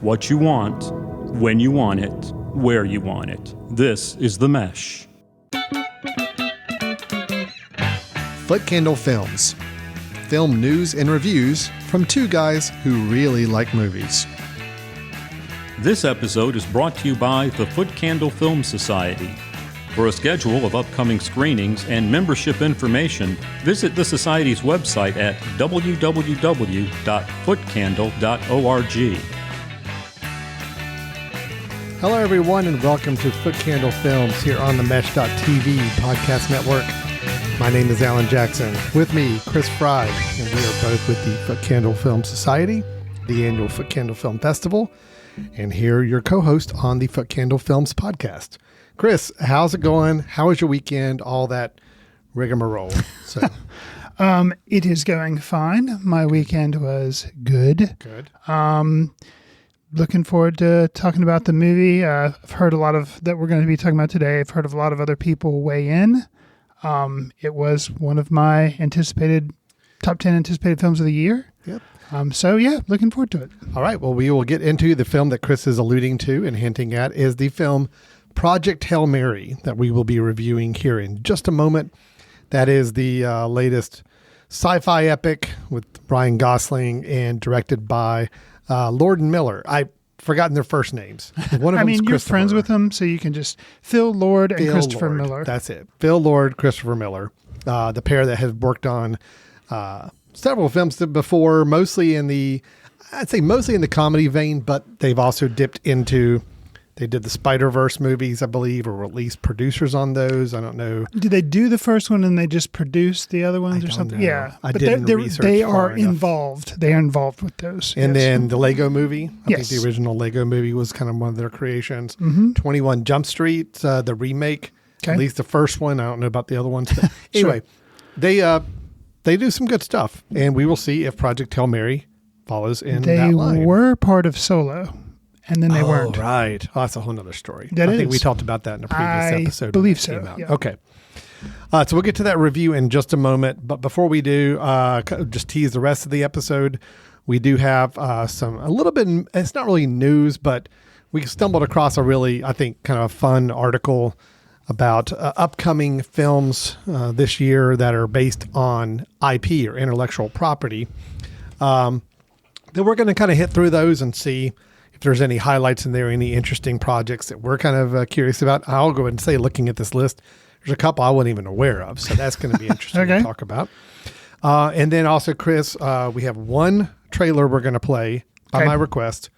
what you want, when you want it, where you want it. This is The Mesh. Foot Candle Films. Film news and reviews from two guys who really like movies. This episode is brought to you by the Foot Candle Film Society. For a schedule of upcoming screenings and membership information, visit the Society's website at www.footcandle.org. Hello, everyone, and welcome to Foot Candle Films here on the Mesh.tv podcast network. My name is Alan Jackson. With me, Chris Fry, and we are both with the Foot Candle Film Society, the annual Foot Candle Film Festival, and here your co-host on the Foot Candle Films podcast. Chris, how's it going? How was your weekend? All that rigmarole. So, it is going fine. My weekend was good. Good. Looking forward to talking about the movie. I've heard a lot of that we're going to be talking about today. I've heard of a lot of other people weigh in. It was one of my top 10 anticipated films of the year. Yep. Looking forward to it. All right. Well, we will get into the film that Chris is alluding to and hinting at is the film Project Hail Mary that we will be reviewing here in just a moment. That is the latest sci-fi epic with Ryan Gosling and directed by Lord and Miller. I've forgotten their first names. One of them's you're friends with them, so you can just Phil Lord and Christopher Miller. That's it. Phil Lord, Christopher Miller, the pair that have worked on several films before, mostly in the comedy vein, but they've also dipped into. They did the Spider-Verse movies, I believe, or were at least producers on those. I don't know. Did they do the first one and they just produced the other ones or something? Know. Yeah. I didn't research they far are enough. involved. They are involved with those. And then the Lego movie. I Yes. think the original Lego movie was kind of one of their creations. Mm-hmm. 21 Jump Street, the remake, Okay. at least the first one. I don't know about the other ones. But anyway, they do some good stuff. And we will see if Project Hail Mary follows in that line. They were part of Solo. And then they weren't. Right. Oh, that's a whole nother story. I think we talked about that in a previous episode. I believe so. Yeah. Okay. So we'll get to that review in just a moment. But before we do, just tease the rest of the episode. We do have a little bit, it's not really news, but we stumbled across a really, I think, kind of a fun article about upcoming films this year that are based on IP or intellectual property. Then we're going to kind of hit through those and see if there's any highlights in there, any interesting projects that we're kind of curious about. I'll go ahead and say, looking at this list, there's a couple I wasn't even aware of. So that's going to be interesting to talk about. And then also, Chris, we have one trailer we're going to play by my request.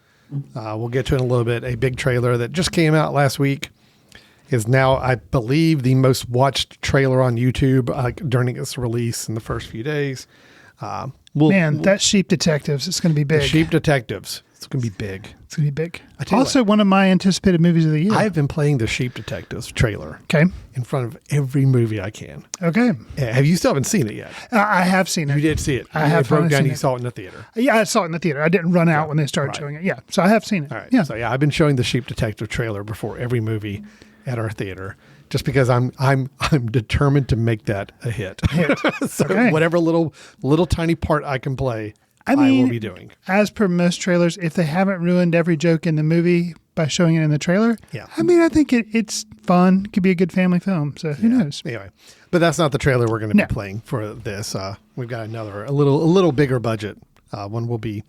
We'll get to it in a little bit. A big trailer that just came out last week is now, I believe, the most watched trailer on YouTube during its release in the first few days. That Sheep Detectives, it's going to be big. The Sheep Detectives. It's going to be big. It's going to be big. Also, one of my anticipated movies of the year. I've been playing the Sheep Detectives trailer in front of every movie I can. Okay. You still haven't seen it yet? I have seen it. You did see it. I have broke down. seen You it. saw it in the theater. Yeah, I saw it in the theater. I didn't run out when they started showing it. Yeah, so I have seen it. All right. Yeah. So I've been showing the Sheep Detective trailer before every movie at our theater, just because I'm determined to make that a hit. So whatever little tiny part I can play, I will be doing. As per most trailers, if they haven't ruined every joke in the movie by showing it in the trailer, I think it's fun. It could be a good family film. So who knows? Anyway, but that's not the trailer we're going to be playing for this. We've got a little bigger budget one we'll be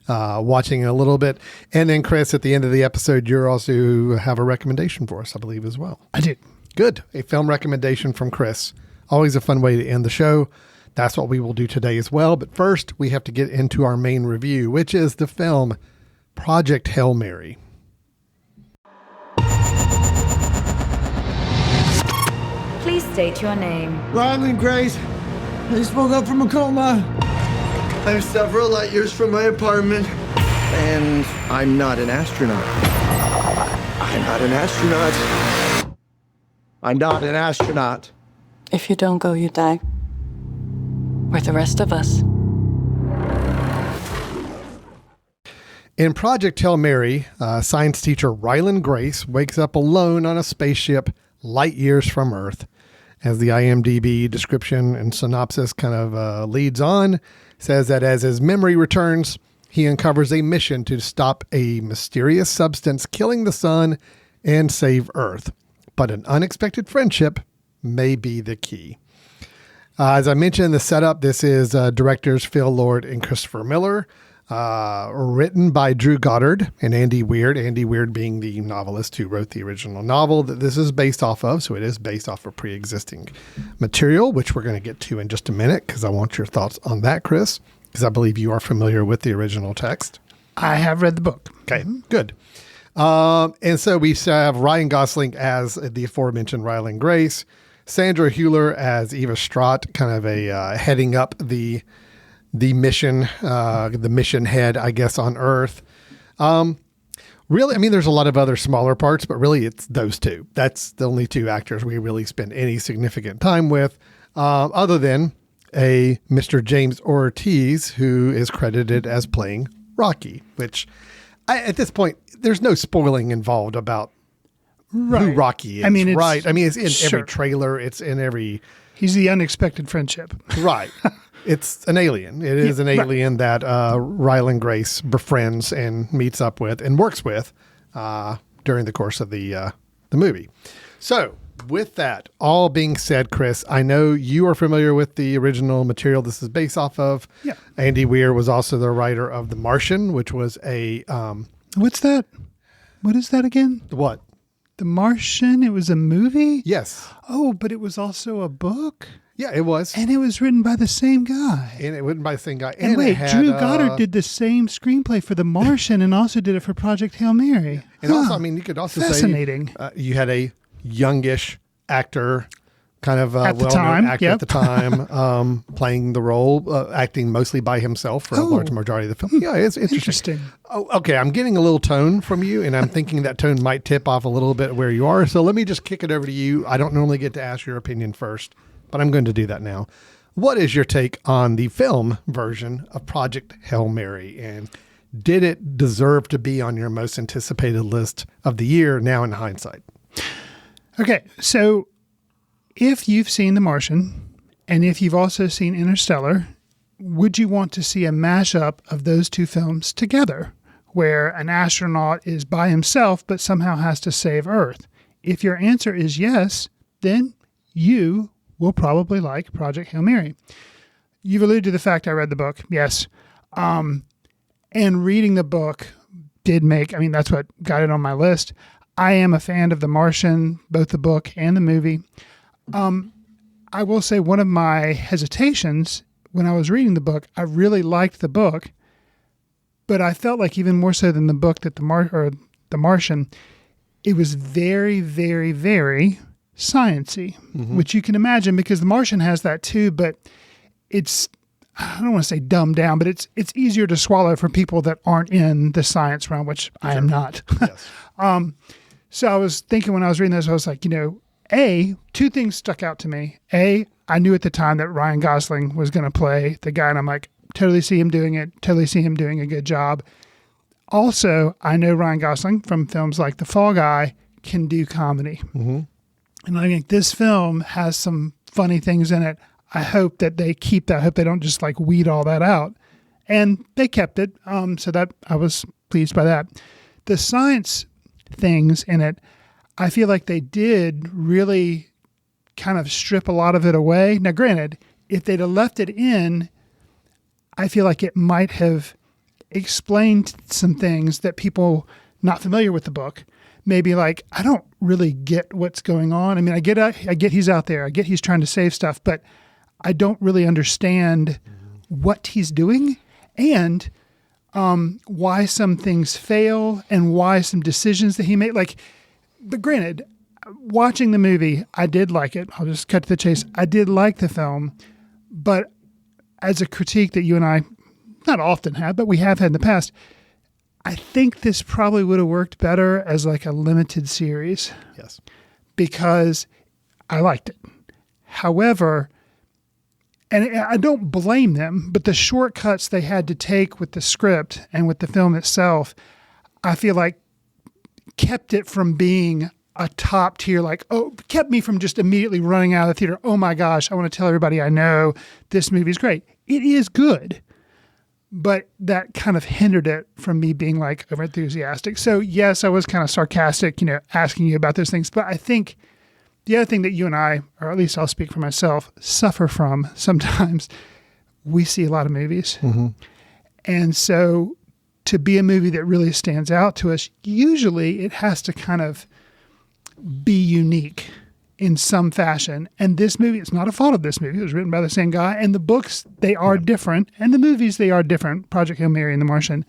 watching in a little bit. And then, Chris, at the end of the episode, you also have a recommendation for us, I believe, as well. I do. Good. A film recommendation from Chris. Always a fun way to end the show. That's what we will do today as well. But first, we have to get into our main review, which is the film Project Hail Mary. Please state your name. Ryland Grace. I just woke up from a coma. I'm several light years from my apartment. And I'm not an astronaut. I'm not an astronaut. I'm not an astronaut. If you don't go, you die. With the rest of us. In Project Hail Mary, science teacher Ryland Grace wakes up alone on a spaceship light years from Earth. As the IMDb description and synopsis kind of leads on, says that as his memory returns, he uncovers a mission to stop a mysterious substance killing the sun and save Earth. But an unexpected friendship may be the key. As I mentioned in the setup, this is directors Phil Lord and Christopher Miller, written by Drew Goddard and Andy Weir. Andy Weir being the novelist who wrote the original novel that this is based off of. So it is based off of pre-existing material, which we're going to get to in just a minute because I want your thoughts on that, Chris, because I believe you are familiar with the original text. I have read the book. Okay, good. And so we have Ryan Gosling as the aforementioned Ryland Grace, Sandra Hüller as Eva Stratt, kind of a heading up the mission head, I guess, on Earth. Really, I mean, there's a lot of other smaller parts, but really it's those two. That's the only two actors we really spend any significant time with, other than a Mr. James Ortiz, who is credited as playing Rocky, which at this point, there's no spoiling involved about who Rocky is. I mean, it's in sure. every trailer. It's in every... He's the unexpected friendship. Right. It's an alien. It is an alien that Ryland Grace befriends and meets up with and works with during the course of the movie. So, with that all being said, Chris, I know you are familiar with the original material this is based off of. Yeah. Andy Weir was also the writer of The Martian, which was a... What's that? What is that again? What? The Martian? It was a movie? Yes. Oh, but it was also a book? Yeah, it was. And it was written by the same guy. And it went by the same guy. And wait, Drew Goddard did the same screenplay for The Martian and also did it for Project Hail Mary. And also, I mean, you could also fascinating. Say you had a youngish actor, kind of at the well-known time, actor at the time, playing the role, acting mostly by himself for a large majority of the film. Yeah, it's interesting. Oh, okay, I'm getting a little tone from you, and I'm thinking that tone might tip off a little bit where you are. So let me just kick it over to you. I don't normally get to ask your opinion first, but I'm going to do that now. What is your take on the film version of Project Hail Mary, and did it deserve to be on your most anticipated list of the year now in hindsight? Okay, so if you've seen The Martian and if you've also seen Interstellar, would you want to see a mashup of those two films together where an astronaut is by himself but somehow has to save Earth? If your answer is yes, then you will probably like Project Hail Mary. You've alluded to the fact I read the book, yes. And reading the book that's what got it on my list. I am a fan of The Martian, both the book and the movie. I will say one of my hesitations when I was reading the book, I really liked the book, but I felt like even more so than the book that The Martian, it was very, very, very science-y, which you can imagine because The Martian has that too, but it's, I don't want to say dumbed down, but it's easier to swallow for people that aren't in the science realm, which I am not. Yes. So I was thinking when I was reading this, I was like, two things stuck out to me. I knew at the time that Ryan Gosling was going to play the guy, and I'm like, totally see him doing it, totally see him doing a good job. Also, I know Ryan Gosling from films like The Fall Guy can do comedy. Mm-hmm. And I think this film has some funny things in it. I hope that they keep that. I hope they don't just like weed all that out. And they kept it. So that I was pleased by that. The science things in it, I feel like they did really kind of strip a lot of it away. Now, granted, if they'd have left it in, I feel like it might have explained some things that people not familiar with the book, maybe like, I don't really get what's going on. I mean, I get he's out there. I get he's trying to save stuff, but I don't really understand what he's doing and why some things fail and why some decisions that he made. But granted, watching the movie, I did like it. I'll just cut to the chase. I did like the film, but as a critique that you and I not often have, but we have had in the past, I think this probably would have worked better as like a limited series. Yes. Because I liked it. However, and I don't blame them, but the shortcuts they had to take with the script and with the film itself, I feel like kept it from being a top tier, kept me from just immediately running out of the theater. Oh my gosh, I want to tell everybody I know this movie is great. It is good, but that kind of hindered it from me being like over enthusiastic. So yes, I was kind of sarcastic, asking you about those things. But I think the other thing that you and I, or at least I'll speak for myself, suffer from sometimes, we see a lot of movies. Mm-hmm. And so to be a movie that really stands out to us, usually it has to kind of be unique in some fashion. And this movie, it's not a fault of this movie. It was written by the same guy. And the books, they are different. And the movies, they are different. Project Hail Mary and The Martian.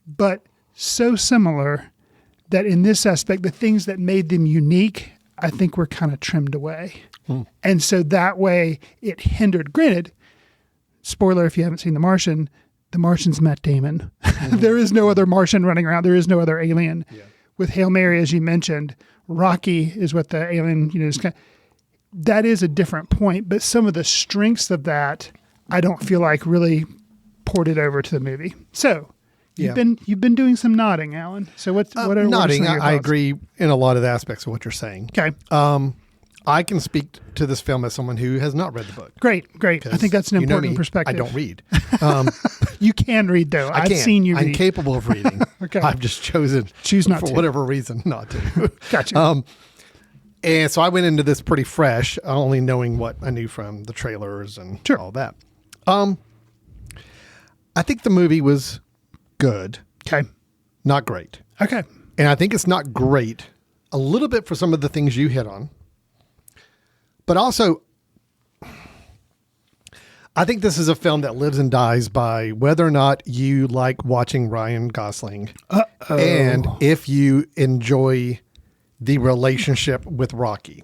But so similar that in this aspect, the things that made them unique, I think were kind of trimmed away. And so that way it hindered. Granted, spoiler if you haven't seen The Martian's Matt Damon. There is no other Martian running around. There is no other alien. Yeah. With Hail Mary, as you mentioned, Rocky is what the alien, that is a different point, but some of the strengths of that, I don't feel like really poured it over to the movie. So you've been doing some nodding, Alan. So what are nodding? What are some of your I thoughts? agree in a lot of the aspects of what you're saying. Okay. I can speak to this film as someone who has not read the book. Great. I think that's an important perspective. I don't read. You can read though. I've can't. seen you read. I'm capable of reading. Okay. I've just chosen Choose not for to. whatever reason not to. Gotcha. And so I went into this pretty fresh, only knowing what I knew from the trailers and all that. I think the movie was good, Okay. not great. Okay. And I think it's not great a little bit for some of the things you hit on. But also, I think this is a film that lives and dies by whether or not you like watching Ryan Gosling and if you enjoy the relationship with Rocky.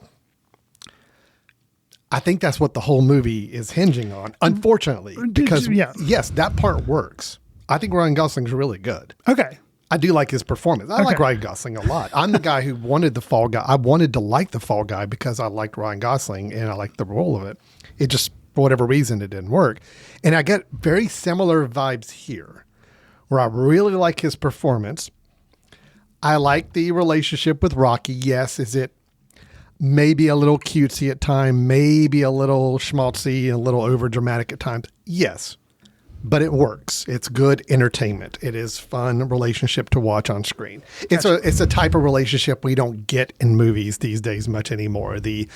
I think that's what the whole movie is hinging on, unfortunately, because yes, that part works. I think Ryan Gosling's really good. Okay. I do like his performance. I like Ryan Gosling a lot. I'm the guy who wanted the Fall Guy. I wanted to like the Fall Guy because I liked Ryan Gosling and I liked the role of it. It just, for whatever reason, it didn't work. And I get very similar vibes here, where I really like his performance. I like the relationship with Rocky. Yes, is it maybe a little cutesy at times, maybe a little schmaltzy and a little over dramatic at times? Yes. But it works. It's good entertainment. It is fun relationship to watch on screen. It's a type of relationship we don't get in movies these days much anymore. The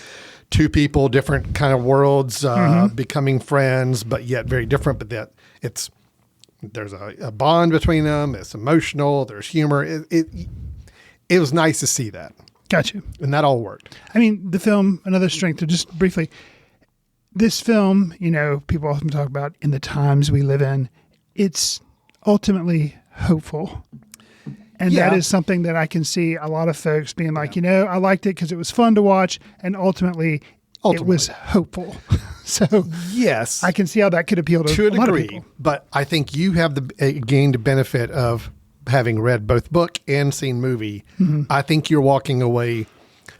two people, different kind of worlds, becoming friends, but yet very different. But that there's a bond between them. It's emotional. There's humor. It was nice to see that. Gotcha. And that all worked. I mean, the film, another strength, just briefly, this film, people often talk about in the times we live in, it's ultimately hopeful. And that is something that I can see a lot of folks being like, I liked it because it was fun to watch. And ultimately it was hopeful. So yes, I can see how that could appeal to a lot degree. of people. But I think you have gained benefit of having read both book and seen movie. Mm-hmm. I think you're walking away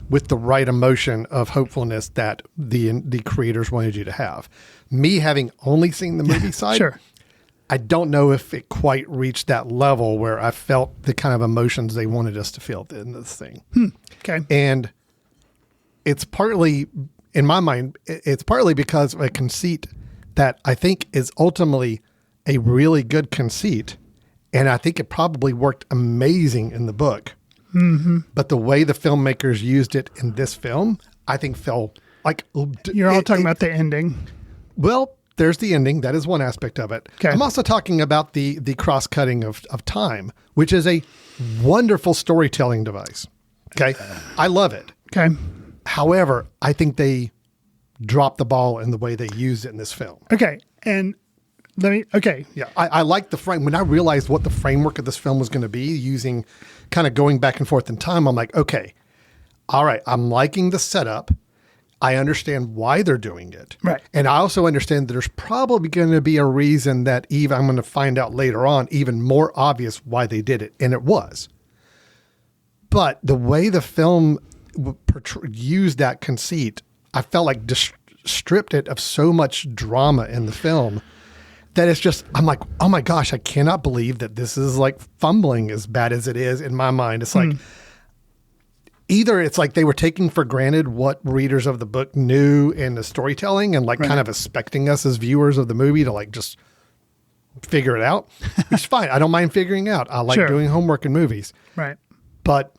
with the right emotion of hopefulness that the creators wanted you to have. Me having only seen the movie side, sure. I don't know if it quite reached that level where I felt the kind of emotions they wanted us to feel in this thing. Okay. And it's partly, in my mind, it's partly because of a conceit that I think is ultimately a really good conceit. And I think it probably worked amazing in the book. Mm-hmm. But the way the filmmakers used it in this film, I think fell like... You're all talking about the ending. Well, there's the ending. That is one aspect of it. Okay. I'm also talking about the cross-cutting of time, which is a wonderful storytelling device. Okay. I love it. Okay. However, I think they dropped the ball in the way they used it in this film. Okay. And Yeah, I like the frame. When I realized what the framework of this film was going to be, using kind of going back and forth in time, I'm like, okay, all right, I'm liking the setup. I understand why they're doing it. Right. And I also understand that there's probably going to be a reason that I'm going to find out later on, even more obvious why they did it. And it was. But the way the film used that conceit, I felt like stripped it of so much drama in the film that it's just, I'm like, oh my gosh, I cannot believe that this is like fumbling as bad as it is in my mind. It's like, either it's like they were taking for granted what readers of the book knew in the storytelling and like kind of expecting us as viewers of the movie to like just figure it out, it's fine. I don't mind figuring out. I like Sure. doing homework in movies. Right. But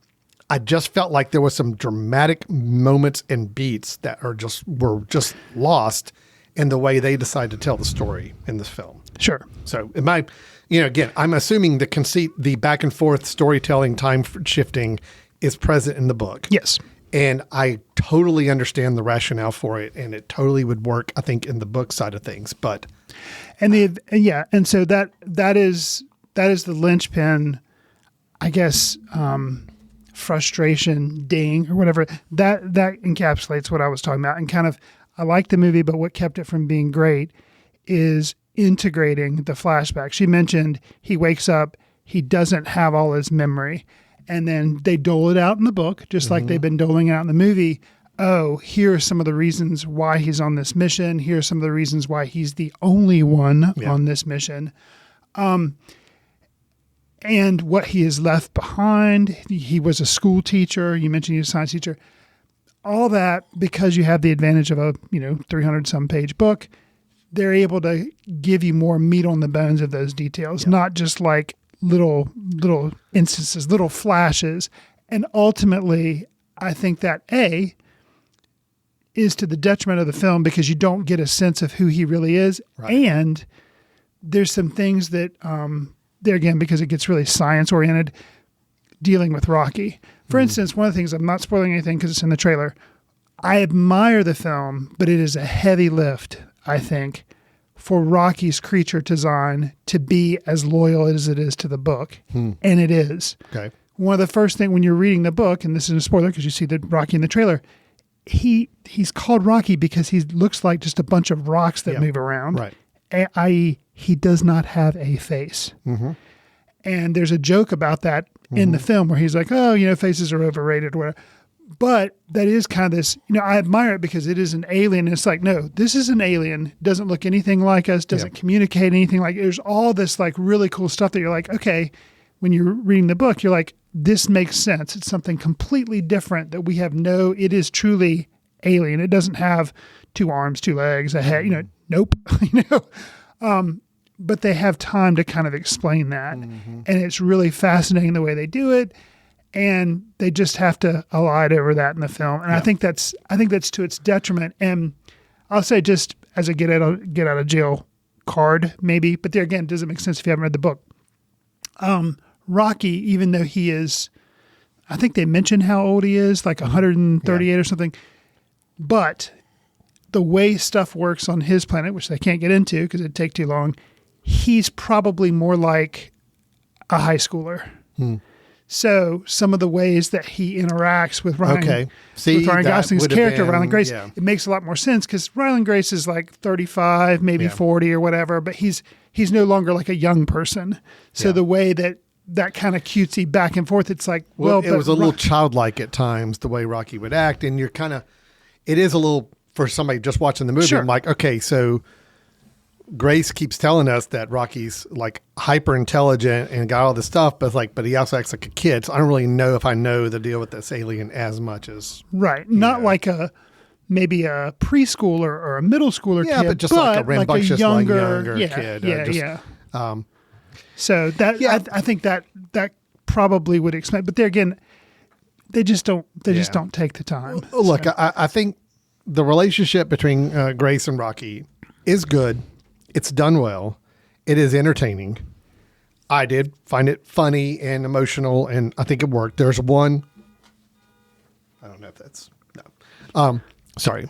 I just felt like there was some dramatic moments and beats that were just lost in the way they decided to tell the story in this film. Sure. So again, I'm assuming the conceit, the back and forth storytelling, time shifting is present in the book. Yes. And I totally understand the rationale for it, and it totally would work, I think, in the book side of things. But and so that is the linchpin, I guess, frustration, ding, or whatever. That encapsulates what I was talking about. And kind of, I like the movie, but what kept it from being great is integrating the flashback. She mentioned he wakes up, he doesn't have all his memory. And then they dole it out in the book, just like they've been doling it out in the movie. Oh, here are some of the reasons why he's on this mission. Here are some of the reasons why he's the only one on this mission. And what he has left behind. He was a school teacher. You mentioned he was a science teacher. All that, because you have the advantage of a 300-some page book, they're able to give you more meat on the bones of those details, not just like little instances, little flashes. And ultimately, I think that is to the detriment of the film because you don't get a sense of who he really is. Right. And there's some things that, there again, because it gets really science oriented, dealing with Rocky. For instance, one of the things, I'm not spoiling anything because it's in the trailer, I admire the film, but it is a heavy lift, I think, for Rocky's creature design to be as loyal as it is to the book. And it is. Okay. One of the first things when you're reading the book, and this is a spoiler because you see the Rocky in the trailer, he's called Rocky because he looks like just a bunch of rocks that move around. Right. I.e., he does not have a face. And there's a joke about that in the film where he's like, oh, faces are overrated or whatever. But that is kind of this, I admire it because it is an alien. And it's like, no, this is an alien, doesn't look anything like us, doesn't communicate anything like, there's all this like really cool stuff that you're like, okay, when you're reading the book, you're like, this makes sense. It's something completely different that we have it is truly alien. It doesn't have 2 arms, 2 legs, a head, nope. But they have time to kind of explain that. And it's really fascinating the way they do it. And they just have to elide over that in the film. And I think that's to its detriment. And I'll say just as a get out of jail card, maybe, but there again, it doesn't make sense if you haven't read the book. Rocky, even though he is, I think they mention how old he is, like 138 or something. But the way stuff works on his planet, which they can't get into because it'd take too long, he's probably more like a high schooler. So some of the ways that he interacts with Ryan, with Ryan Gosling's character, Ryland Grace, it makes a lot more sense because Ryland Grace is like 35, maybe 40 or whatever, but he's no longer like a young person. So the way that kind of cutesy back and forth, it's like, it was a little childlike at times, the way Rocky would act. And it is a little, for somebody just watching the movie, I'm like, okay, so Grace keeps telling us that Rocky's like hyper intelligent and got all this stuff, but he also acts like a kid. So I don't really know if I know the deal with this alien as much as not like maybe a preschooler or a middle schooler kid, but just like a rambunctious, younger kid. So that I think that probably would explain. But there again, they just don't take the time. Look, I think the relationship between Grace and Rocky is good. It's done well. It is entertaining. I did find it funny and emotional, and I think it worked. There's one. I don't know if that's no. Sorry.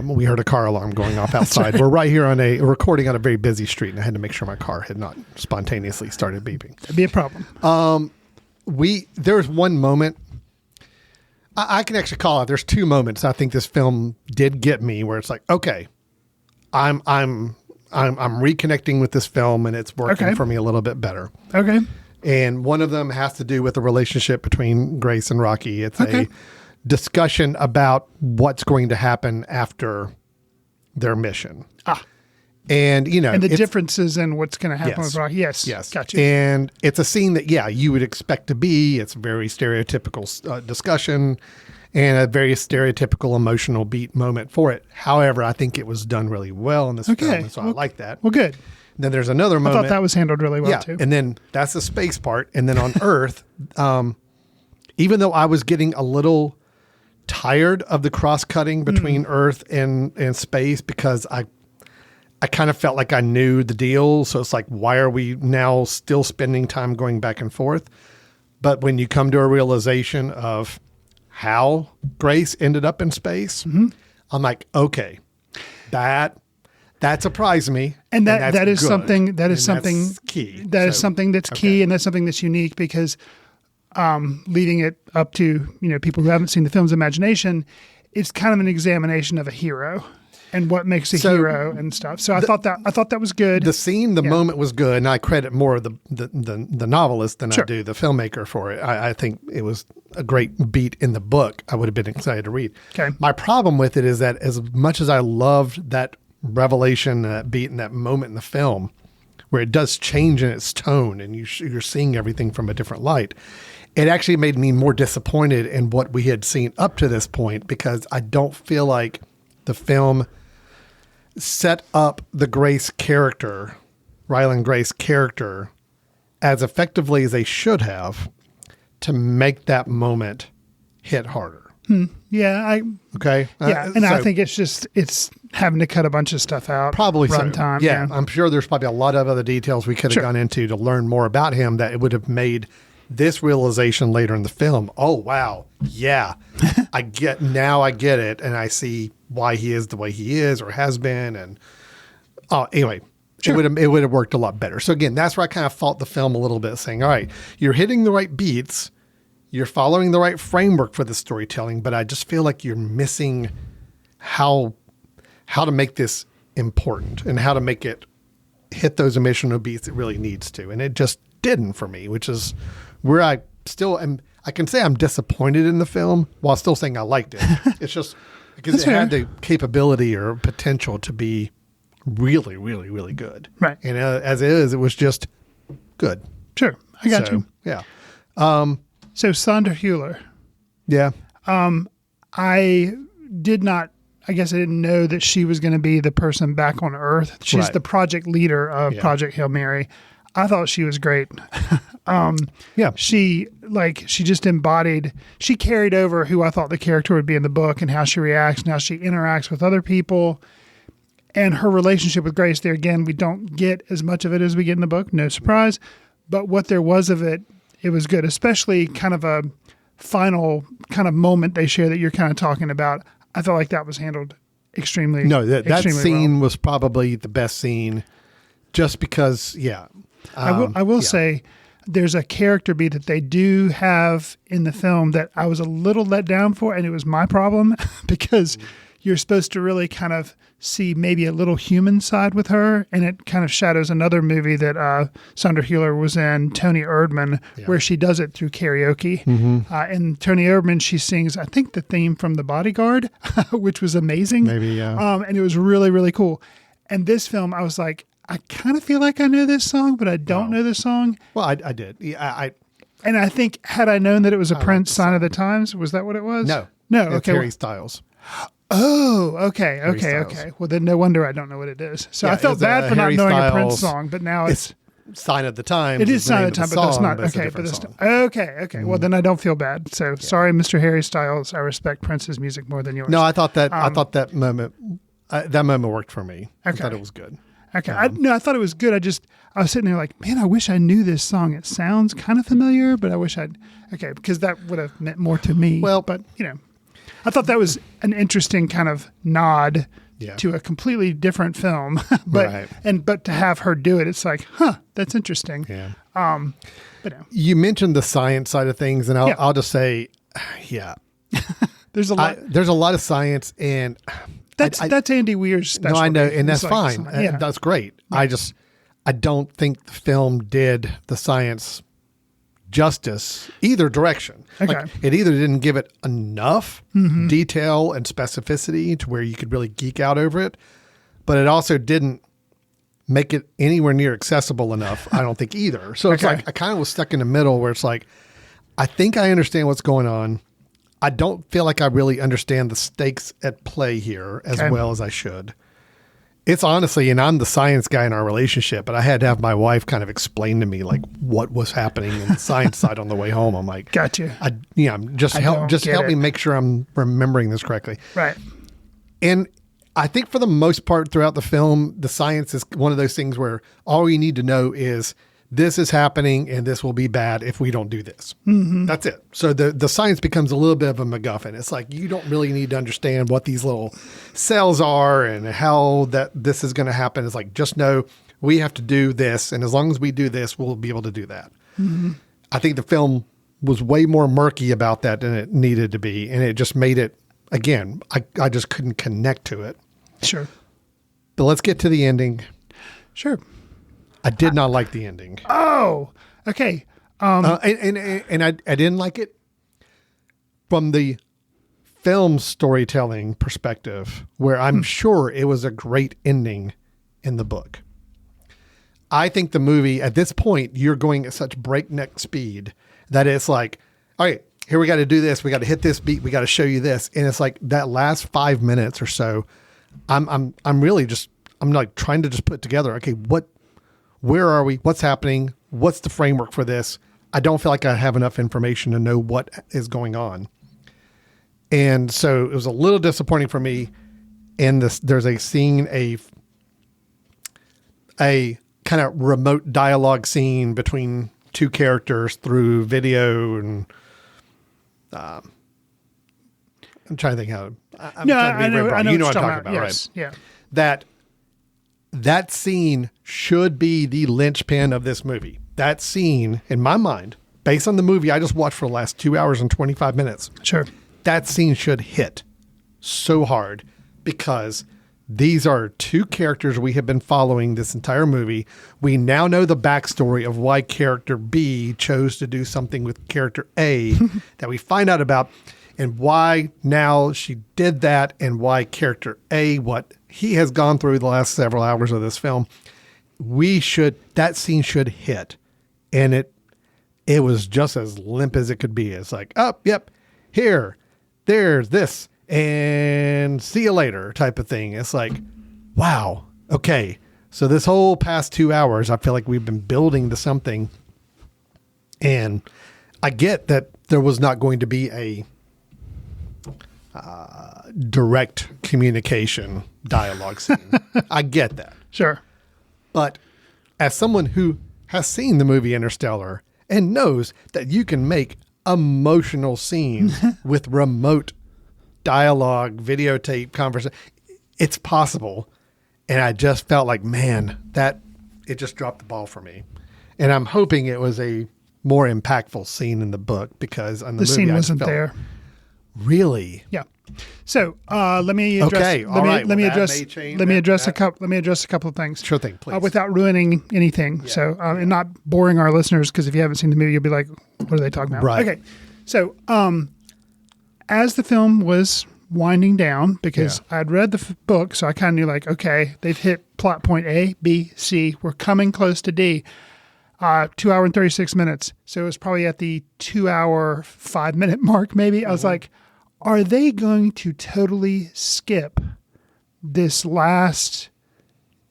We heard a car alarm going off outside. Right. We're right here on a recording on a very busy street, and I had to make sure my car had not spontaneously started beeping. That'd be a problem. There's one moment. I can actually call out. There's 2 moments I think this film did get me where it's like, okay, I'm reconnecting with this film and it's working for me a little bit better. Okay. And one of them has to do with the relationship between Grace and Rocky. It's a discussion about what's going to happen after their mission. And, and the differences in what's going to happen with Rocky. Yes. Gotcha. And it's a scene that, you would expect to be. It's a very stereotypical discussion and a very stereotypical emotional beat moment for it. However, I think it was done really well in this film, and so I like that. Well, good. Then there's another I moment. thought that was handled really well too. And then that's the space part. And then on Earth, even though I was getting a little tired of the cross cutting between Earth and space, because I kind of felt like I knew the deal. So it's like, why are we now still spending time going back and forth? But when you come to a realization of how Grace ended up in space, I'm like, okay, that surprised me. And that's that is good. something that is And something that's key. That is So, something that's okay. key, and that's something that's unique because leading it up to people who haven't seen the film's imagination, it's kind of an examination of a hero and what makes a hero and stuff. So I thought that was good. The scene, the moment was good, and I credit more of the novelist than I do the filmmaker for it. I think it was a great beat in the book. I would have been excited to read. Okay. My problem with it is that as much as I loved that revelation, that beat, and that moment in the film, where it does change in its tone, and you're seeing everything from a different light, it actually made me more disappointed in what we had seen up to this point, because I don't feel like the film set up the Grace character, Ryland Grace character, as effectively as they should have to make that moment hit harder. Yeah, Okay. and I think it's having to cut a bunch of stuff out. Probably so. runtime. Yeah, I'm sure there's probably a lot of other details we could have gone into to learn more about him that it would have made this realization later in the film. Oh, wow. Yeah. I get it. And I see why he is the way he is or has been. And anyway, it would have worked a lot better. So again, that's where I kind of fault the film a little bit, saying, all right, you're hitting the right beats. You're following the right framework for the storytelling, but I just feel like you're missing how to make this important and how to make it hit those emotional beats it really needs to. And it just didn't for me, which is where I still am. I can say I'm disappointed in the film while still saying I liked it. It's just because That's it had fair. the capability or potential to be really, really, really good. Right. And as it is, it was just good. Sure, I got So, you. Yeah. So Sandra Hüller, Yeah. I guess I didn't know that she was going to be the person back on Earth. She's Right. the project leader of Yeah. Project Hail Mary. I thought she was great. Yeah. She just embodied, she carried over who I thought the character would be in the book and how she reacts and how she interacts with other people. And her relationship with Grace, there again, we don't get as much of it as we get in the book, no surprise. But what there was of it, it was good, especially kind of a final kind of moment they share that you're kind of talking about. I felt like that was handled extremely No, that extremely scene well. was probably the best scene just because, yeah. I will say there's a character beat that they do have in the film that I was a little let down for, and it was my problem because you're supposed to really kind of see maybe a little human side with her, and it kind of shadows another movie that Sandra Hüller was in, Tony Erdmann, where she does it through karaoke. And Tony Erdmann, she sings, I think, the theme from The Bodyguard, which was amazing. Maybe, yeah. And it was really, really cool. And this film, I was like, I kind of feel like I know this song, but I don't know this song. Well, I did. Yeah, And I think, had I known that it was a Prince Sign of the Times, was that what it was? no. No, It's okay. Harry Styles. Oh, okay, Styles. okay. Well, then no wonder I don't know what it is. So Yeah, I felt it's, bad for not Harry knowing a Prince Styles. song, but now it's Sign of the Times. it is Sign of the Time, but that's not It's a okay. But different it's song. okay. Well, then I don't feel bad. So sorry, Mr. Harry Styles. I respect Prince's music more than yours. No, I thought that moment worked for me. I Okay. thought it was good. Okay. I thought it was good. I was sitting there like, man, I wish I knew this song. It sounds kind of familiar, but I wish because that would have meant more to me. Well- but I thought that was an interesting kind of nod Yeah. to a completely different film. but Right. but to have her do it, it's like, that's interesting. Yeah. But no, You mentioned the science side of things, and Yeah. I'll just say, yeah, there's a lot. there's a lot of science, and that's Andy Weir's no, specialty. I know, and that's It's like fine. Yeah. That's great. I don't think the film did the science justice either direction. Okay. Like, it either didn't give it enough detail and specificity to where you could really geek out over it, but it also didn't make it anywhere near accessible enough, I don't think either. So it's Okay. like I kind of was stuck in the middle where it's like, I think I understand what's going on. I don't feel like I really understand the stakes at play here as Okay. well as I should. It's honestly, and I'm the science guy in our relationship, but I had to have my wife kind of explain to me like what was happening in the science side on the way home. I'm like, Gotcha. Just help me make sure I'm remembering this correctly. Right. And I think for the most part throughout the film, the science is one of those things where all you need to know is this is happening and this will be bad if we don't do this. Mm-hmm. That's it. So the science becomes a little bit of a MacGuffin. It's like you don't really need to understand what these little cells are and how that this is going to happen. It's like, just know we have to do this. And as long as we do this, we'll be able to do that. Mm-hmm. I think the film was way more murky about that than it needed to be. And it just made it, again, I just couldn't connect to it. Sure. But let's get to the ending. Sure. I did not like the ending. Oh, okay. And I didn't like it from the film storytelling perspective, where I'm sure it was a great ending in the book. I think the movie, at this point, you're going at such breakneck speed that it's like, all right, here we got to do this. We got to hit this beat. We got to show you this. And it's like that last 5 minutes or so, I'm really just, I'm like trying to just put together, okay, where are we? What's happening? What's the framework for this? I don't feel like I have enough information to know what is going on. And so it was a little disappointing for me. And there's a scene, a kind of remote dialogue scene between two characters through video. And I'm trying to think how. I know what I'm talking about, yes, right? Yeah. That scene should be the linchpin of this movie. That scene, in my mind, based on the movie I just watched for the last 2 hours and 25 minutes, Sure. that scene should hit so hard because these are two characters we have been following this entire movie. We now know the backstory of why character B chose to do something with character A that we find out about, and why now she did that, and why character A, what he has gone through the last several hours of this film. That scene should hit. And it was just as limp as it could be. It's like, oh, yep, here, there's this, and see you later type of thing. It's like, wow, okay. So this whole past 2 hours, I feel like we've been building to something. And I get that there was not going to be a direct communication dialogue scene. I get that. Sure. But as someone who has seen the movie Interstellar and knows that you can make emotional scenes with remote dialogue, videotape, conversation, it's possible. And I just felt like, man, it just dropped the ball for me. And I'm hoping it was a more impactful scene in the book, because on the movie, scene wasn't there. Really? Yeah. So let me address. Okay. Let me address a couple of things. Sure thing, please. Without ruining anything. Yeah. So and not boring our listeners, because if you haven't seen the movie, you'll be like, "What are they talking about?" Right. Okay. So as the film was winding down, because I'd read the book, so I kind of knew, like, okay, they've hit plot point A, B, C. We're coming close to D. 2 hour and 36 minutes. So it was probably at the 2 hour, 5 minute mark, maybe. I was like, are they going to totally skip this last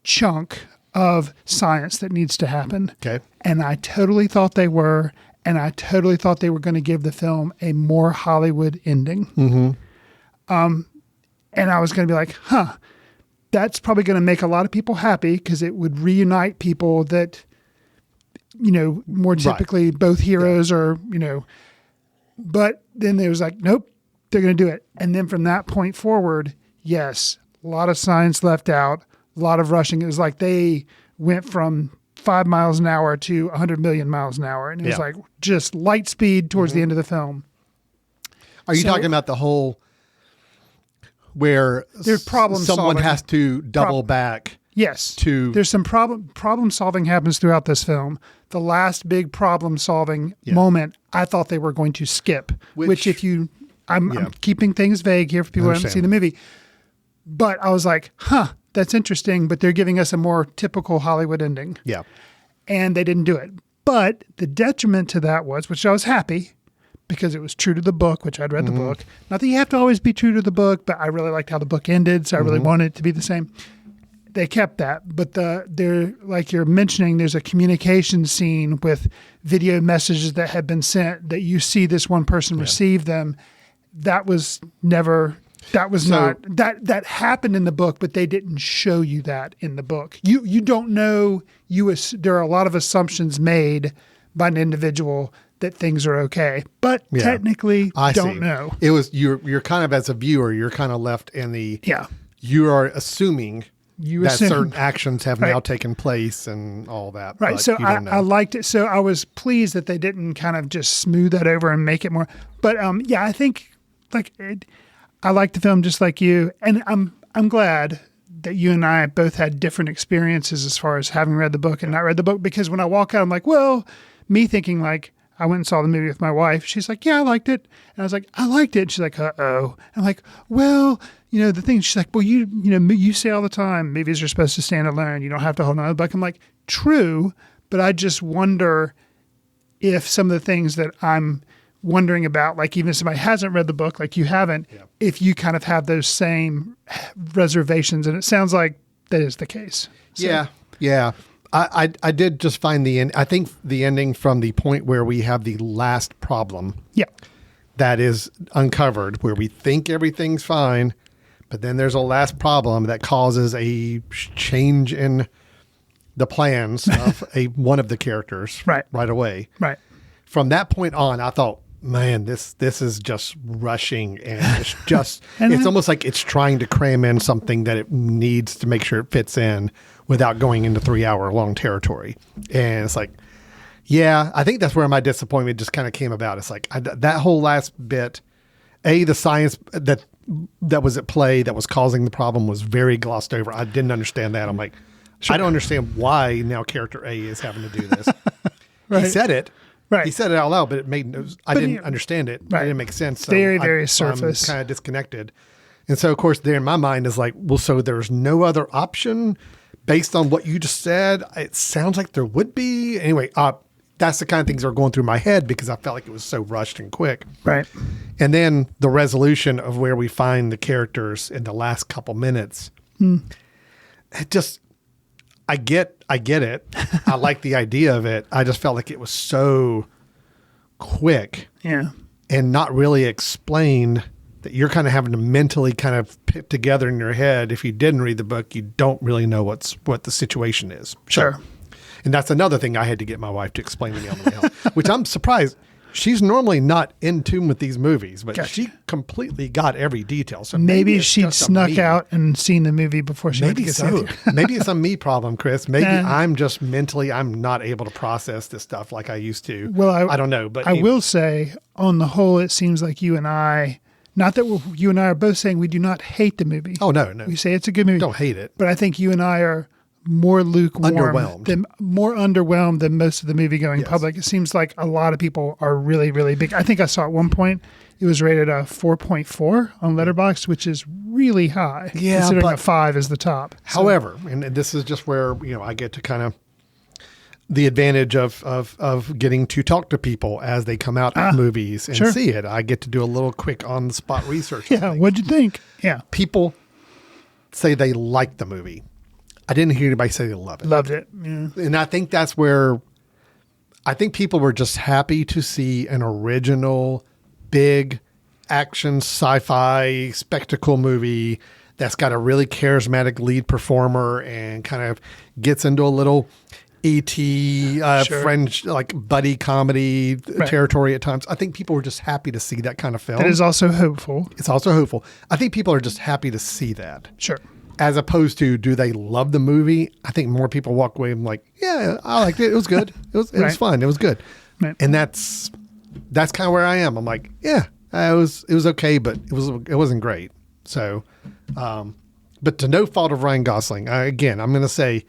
chunk of science that needs to happen? Okay. And I totally thought they were. And I totally thought they were going to give the film a more Hollywood ending. Mm-hmm. And I was going to be like, that's probably going to make a lot of people happy, because it would reunite people that, more typically both heroes are, but then there was like, nope, they're going to do it. And then from that point forward, yes, a lot of science left out, a lot of rushing. It was like they went from 5 miles an hour to 100 million miles an hour. And it was like just light speed towards the end of the film. Are you talking about the whole where there's problem someone solving. has to double back? Yes. There's some problem solving happens throughout this film. The last big problem solving moment, I thought they were going to skip, which if you, I'm keeping things vague here for people who haven't seen the movie, but I was like, that's interesting, but they're giving us a more typical Hollywood ending. Yeah. And they didn't do it. But the detriment to that was, which I was happy, because it was true to the book, which I'd read the book. Not that you have to always be true to the book, but I really liked how the book ended, so I really wanted it to be the same. They kept that, but they're like you're mentioning, there's a communication scene with video messages that had been sent that you see this one person receive them. That was never. That was not that happened in the book, but they didn't show you that in the book. You don't know. There are a lot of assumptions made by an individual that things are okay, but technically don't know. It was you're kind of, as a viewer, you're kind of left in the you are assuming certain actions have now taken place and all that. Right. So I liked it. So I was pleased that they didn't kind of just smooth that over and make it more. But I think I like the film just like you, and I'm glad that you and I both had different experiences as far as having read the book and not read the book. Because when I walk out, I'm like, well, me thinking like, I went and saw the movie with my wife. She's like, yeah, I liked it. And I was like, I liked it. She's like, uh-oh. I'm like, well, the thing, she's like, well, you say all the time, movies are supposed to stand alone. You don't have to hold on to the book. I'm like, true. But I just wonder if some of the things that I'm wondering about, like even if somebody hasn't read the book, like you haven't, if you kind of have those same reservations. And it sounds like that is the case. So. Yeah. I did just find I think the ending from the point where we have the last problem that is uncovered, where we think everything's fine, but then there's a last problem that causes a change in the plans of one of the characters right away. Right. From that point on, I thought, man, this is just rushing, and it's just it's almost like it's trying to cram in something that it needs to make sure it fits in without going into 3-hour long territory. And it's like, I think that's where my disappointment just kind of came about. It's like that whole last bit, the science that was at play that was causing the problem was very glossed over. I didn't understand that. I'm like, I don't understand why now character A is having to do this. Right. He said it. Right. He said it out loud, but I didn't understand it. Right. It didn't make sense. So very surface. I'm kind of disconnected. And so, of course, there in my mind is like, well, so there's no other option based on what you just said. It sounds like there would be. Anyway, that's the kind of things that are going through my head because I felt like it was so rushed and quick. Right. And then the resolution of where we find the characters in the last couple minutes. It just... I get it. I like the idea of it. I just felt like it was so quick and not really explained that you're kind of having to mentally kind of put together in your head. If you didn't read the book, you don't really know what the situation is. Sure. So, and that's another thing I had to get my wife to explain to me on the way home, which I'm surprised. She's normally not in tune with these movies, but she completely got every detail. So maybe she'd snuck out and seen the movie before she went to get so. Maybe it's a me problem, Chris. Maybe I'm just mentally, I'm not able to process this stuff like I used to. Well, I don't know. But I will say, on the whole, it seems like you and I, not that you and I are both saying we do not hate the movie. Oh, no. We say it's a good movie. Don't hate it. But I think you and I are more lukewarm, more underwhelmed than most of the movie-going public. It seems like a lot of people are really, really big. I think I saw at one point it was rated a 4.4 on Letterboxd, which is really high, considering a 5 is the top. However, and this is just where I get to kind of the advantage of getting to talk to people as they come out of movies and see it. I get to do a little quick on-the-spot research. What'd you think? Yeah, people say they like the movie. I didn't hear anybody say they loved it. Loved it. Yeah. And I think that's where I think people were just happy to see an original, big action, sci-fi spectacle movie that's got a really charismatic lead performer and kind of gets into a little E.T. French, like buddy comedy territory at times. I think people were just happy to see that kind of film. It is also hopeful. It's also hopeful. I think people are just happy to see that. Sure. As opposed to, do they love the movie? I think more people walk away and like, yeah, I liked it. It was good. It was fun. It was good. Right. And that's kind of where I am. I'm like, yeah, it was okay, but it wasn't great. So, but to no fault of Ryan Gosling, again, I'm going to say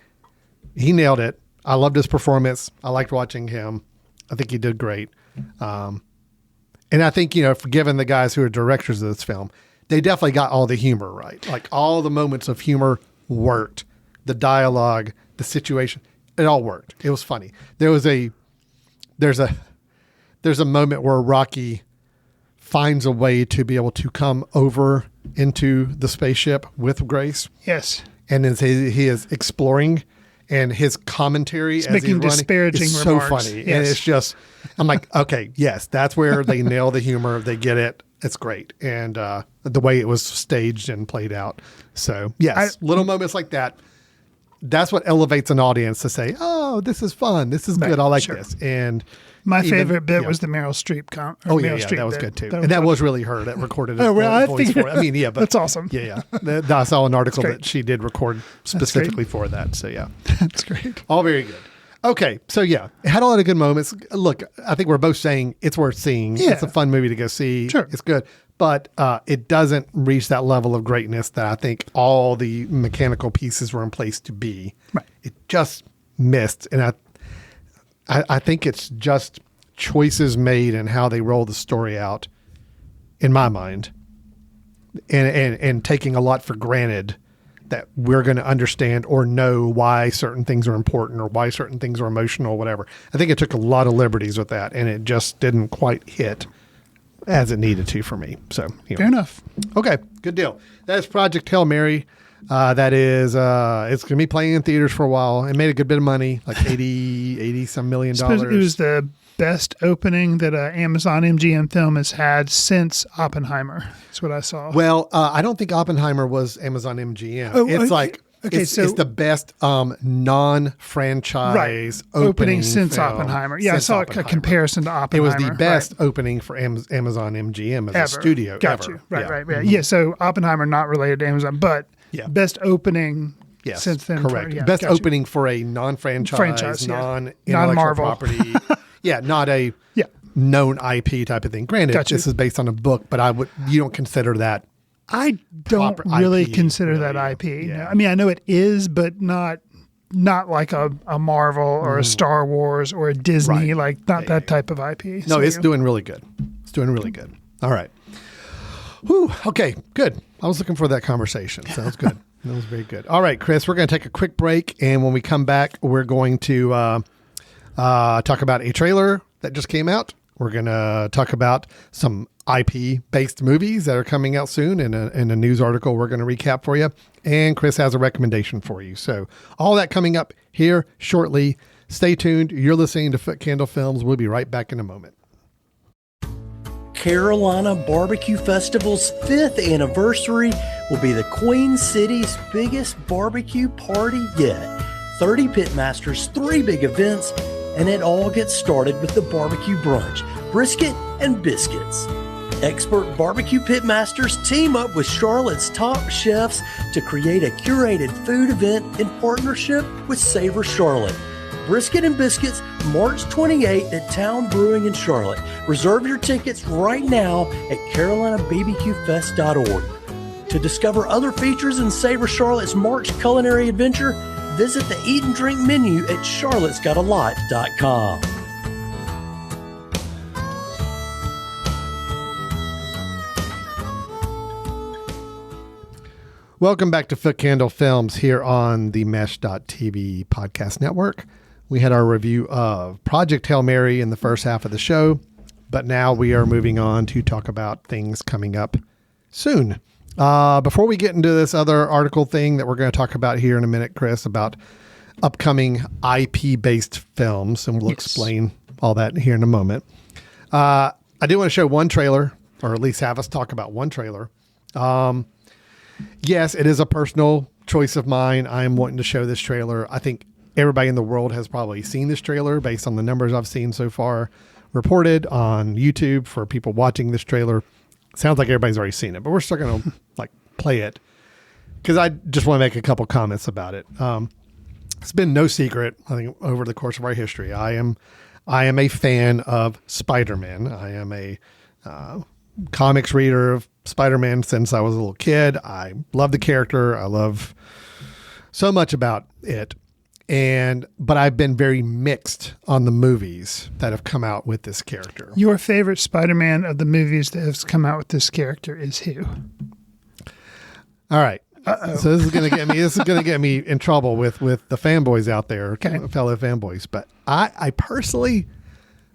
he nailed it. I loved his performance. I liked watching him. I think he did great. And I think, given the guys who are directors of this film, they definitely got all the humor right. Like all the moments of humor worked. The dialogue, the situation, it all worked. It was funny. There's a moment where Rocky finds a way to be able to come over into the spaceship with Grace. Yes. and then he is exploring, and his commentary as making he's running disparaging is remarks. so funny. Yes. And it's just, I'm like, okay, yes, that's where they nail the humor. They get it. It's great. And the way it was staged and played out. So yes, little moments like that. That's what elevates an audience to say, oh, this is fun. This is good. I like this. And my favorite bit was the Meryl Streep that was good too. That was really her that recorded it. Voice for it. I mean, yeah, but that's awesome. Yeah. I saw an article that she did record specifically for that. So yeah, that's great. All very good. Okay, so yeah, it had a lot of good moments. Look, I think we're both saying it's worth seeing. Yeah. It's a fun movie to go see. Sure. It's good. But it doesn't reach that level of greatness that I think all the mechanical pieces were in place to be. Right. It just missed. And I think it's just choices made and how they roll the story out, in my mind, and taking a lot for granted that we're going to understand or know why certain things are important or why certain things are emotional, whatever. I think it took a lot of liberties with that, and it just didn't quite hit as it needed to for me. So fair enough. Okay, good deal. That is Project Hail Mary. That is, it's going to be playing in theaters for a while. It made a good bit of money, like 80 some million dollars. It was the best opening that Amazon MGM film has had since Oppenheimer. That's what I saw. Well, I don't think Oppenheimer was Amazon MGM. It's like, it's the best non-franchise opening since film Oppenheimer. Yeah, I saw a comparison to Oppenheimer. It was the best opening for Amazon MGM as a studio Got ever. you. Right. Yeah, so Oppenheimer not related to Amazon, but best opening since then. Correct. Best opening for a non-franchise, non-intellectual property. Not a known IP type of thing. Granted, this is based on a book, but you don't consider that. I don't really consider that IP. Yeah. I mean, I know it is, but not like a Marvel or a Star Wars or a Disney, like not that type of IP. No, so, it's doing really good. It's doing really good. All right. Whew. Okay, good. I was looking for that conversation. Sounds good. That was very good. All right, Chris, we're going to take a quick break. And when we come back, we're going to talk about a trailer that just came out. We're going to talk about some IP-based movies that are coming out soon in a news article we're going to recap for you. And Chris has a recommendation for you. So all that coming up here shortly. Stay tuned. You're listening to Foot Candle Films. We'll be right back in a moment. Carolina Barbecue Festival's 5th anniversary will be the Queen City's biggest barbecue party yet. 30 pitmasters, 3 big events, and it all gets started with the barbecue brunch, brisket and biscuits. Expert barbecue pitmasters team up with Charlotte's top chefs to create a curated food event in partnership with Savor Charlotte. Brisket and Biscuits, March 28th at Town Brewing in Charlotte. Reserve your tickets right now at CarolinaBBQFest.org. To discover other features in Savor Charlotte's March culinary adventure, visit the Eat and Drink menu at charlottesgotalot.com. Welcome back to Foot Candle Films here on the Mesh.tv podcast network. We had our review of Project Hail Mary in the first half of the show, but now we are moving on to talk about things coming up soon. Before we get into this other article thing that we're going to talk about here in a minute, Chris, about upcoming IP-based films, and we'll explain all that here in a moment. I do want to show one trailer, or at least have us talk about one trailer. Yes, it is a personal choice of mine. I am wanting to show this trailer. I think everybody in the world has probably seen this trailer based on the numbers I've seen so far reported on YouTube for people watching this trailer. Sounds like everybody's already seen it, but we're still going to play it because I just want to make a couple comments about it. It's been no secret, I think, over the course of our history. I am a fan of Spider-Man. I am a comics reader of Spider-Man since I was a little kid. I love the character. I love so much about it. But I've been very mixed on the movies that have come out with this character. Your favorite Spider-Man of the movies that has come out with this character is who? All right. So this is going to get me in trouble with the fanboys out there, fellow fanboys. But I personally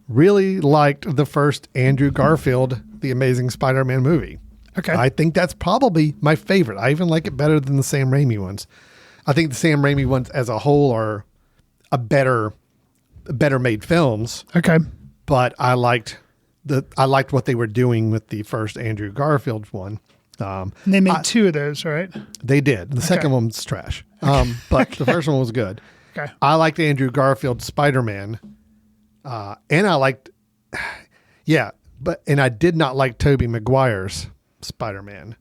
really liked the first Andrew Garfield, The Amazing Spider-Man movie. Okay. I think that's probably my favorite. I even like it better than the Sam Raimi ones. I think the Sam Raimi ones as a whole are a better made films. Okay. But I liked what they were doing with the first Andrew Garfield one. And they made 2 of those, right? They did. The second one's trash. But the first one was good. Okay. I liked Andrew Garfield's Spider-Man. And I liked, and I did not like Tobey Maguire's Spider-Man.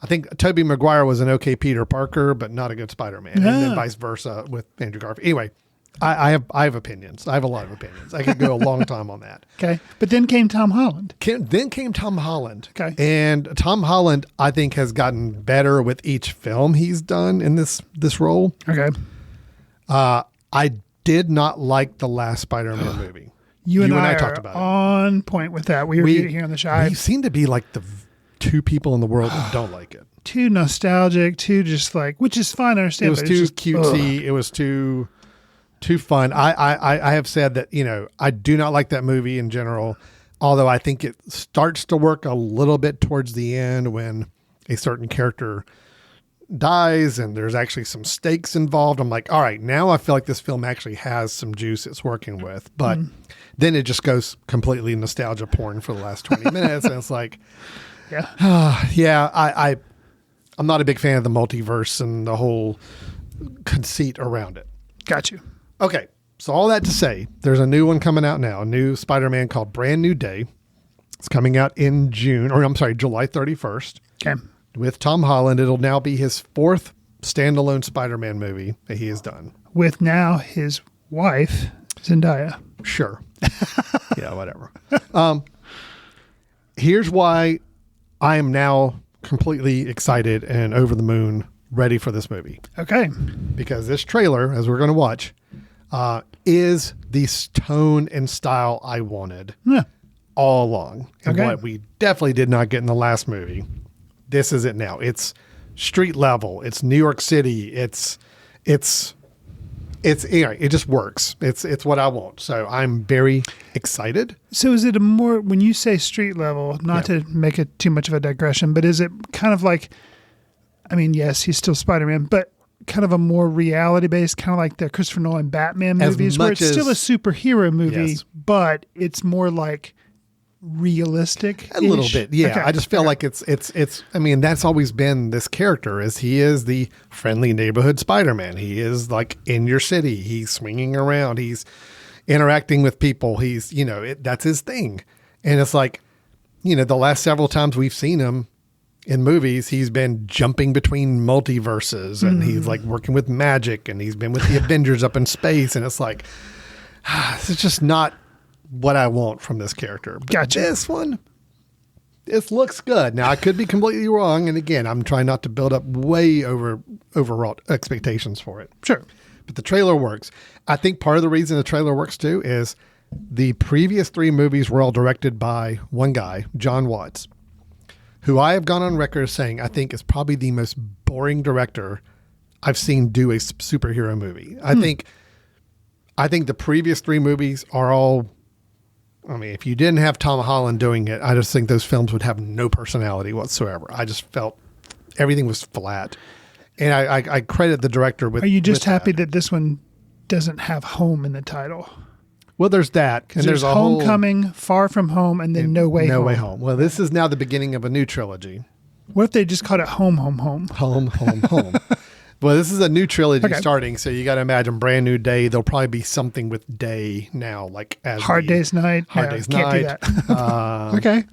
I think Tobey Maguire was an okay Peter Parker, but not a good Spider-Man. And then vice versa with Andrew Garfield. Anyway, I have opinions. I have a lot of opinions. I could go a long time on that. Okay. But then came Tom Holland. Then came Tom Holland. Okay. And Tom Holland, I think, has gotten better with each film he's done in this role. Okay. I did not like the last Spider-Man movie. You and I talked are about it. On point with that. We reviewed it here on the show. We seem to be like the 2 people in the world that don't like it. Too nostalgic, too just like, which is fine, I understand. It was but too it's just, cutesy. It was too fun. I have said that, I do not like that movie in general, although I think it starts to work a little bit towards the end when a certain character dies and there's actually some stakes involved. I'm like, all right, now I feel like this film actually has some juice it's working with. But then it just goes completely nostalgia porn for the last 20 minutes. And it's like, I'm not a big fan of the multiverse and the whole conceit around it. Got you. Okay. So all that to say, there's a new one coming out now, a new Spider-Man called Brand New Day. It's coming out in July 31st. Okay. With Tom Holland. It'll now be his 4th standalone Spider-Man movie that he has done. With now his wife, Zendaya. Sure. Yeah, whatever. Here's why I am now completely excited and over the moon ready for this movie. Okay. Because this trailer, as we're going to watch, is the tone and style I wanted all along. And what we definitely did not get in the last movie. This is it now. It's street level. It's New York City. It just works. It's what I want. So I'm very excited. So is it a more, when you say street level, not to make it too much of a digression, but is it kind of like, I mean, yes, he's still Spider-Man, but kind of a more reality based, kind of like the Christopher Nolan Batman movies, where it's still a superhero movie, but it's more like realistic. A little bit. Yeah. Okay. I just feel like it's, I mean, that's always been this character he is the friendly neighborhood Spider-Man. He is like in your city. He's swinging around. He's interacting with people. He's, that's his thing. And it's like, the last several times we've seen him in movies, he's been jumping between multiverses and he's like working with magic and he's been with the Avengers up in space. And it's like, this is just not what I want from this character. But gotcha. This one, it looks good. Now I could be completely wrong. And again, I'm trying not to build up way overwrought expectations for it. Sure. But the trailer works. I think part of the reason the trailer works too is the previous 3 movies were all directed by one guy, John Watts, who I have gone on record as saying I think is probably the most boring director I've seen do a superhero movie. I think the previous 3 movies are all, I mean, if you didn't have Tom Holland doing it, I just think those films would have no personality whatsoever. I just felt everything was flat. And I credit the director with. Are you just with happy that this one doesn't have home in the title? Well, there's that. And there's a Homecoming, Far From Home, and then No Way Home. No Way Home. Well, this is now the beginning of a new trilogy. What if they just called it Home, Home, Home? Home, Home, Home. Well, this is a new trilogy starting, so you got to imagine Brand New Day. There'll probably be something with day now, like as Hard Day's Night. Hard Day's Can't Night. do that. Okay.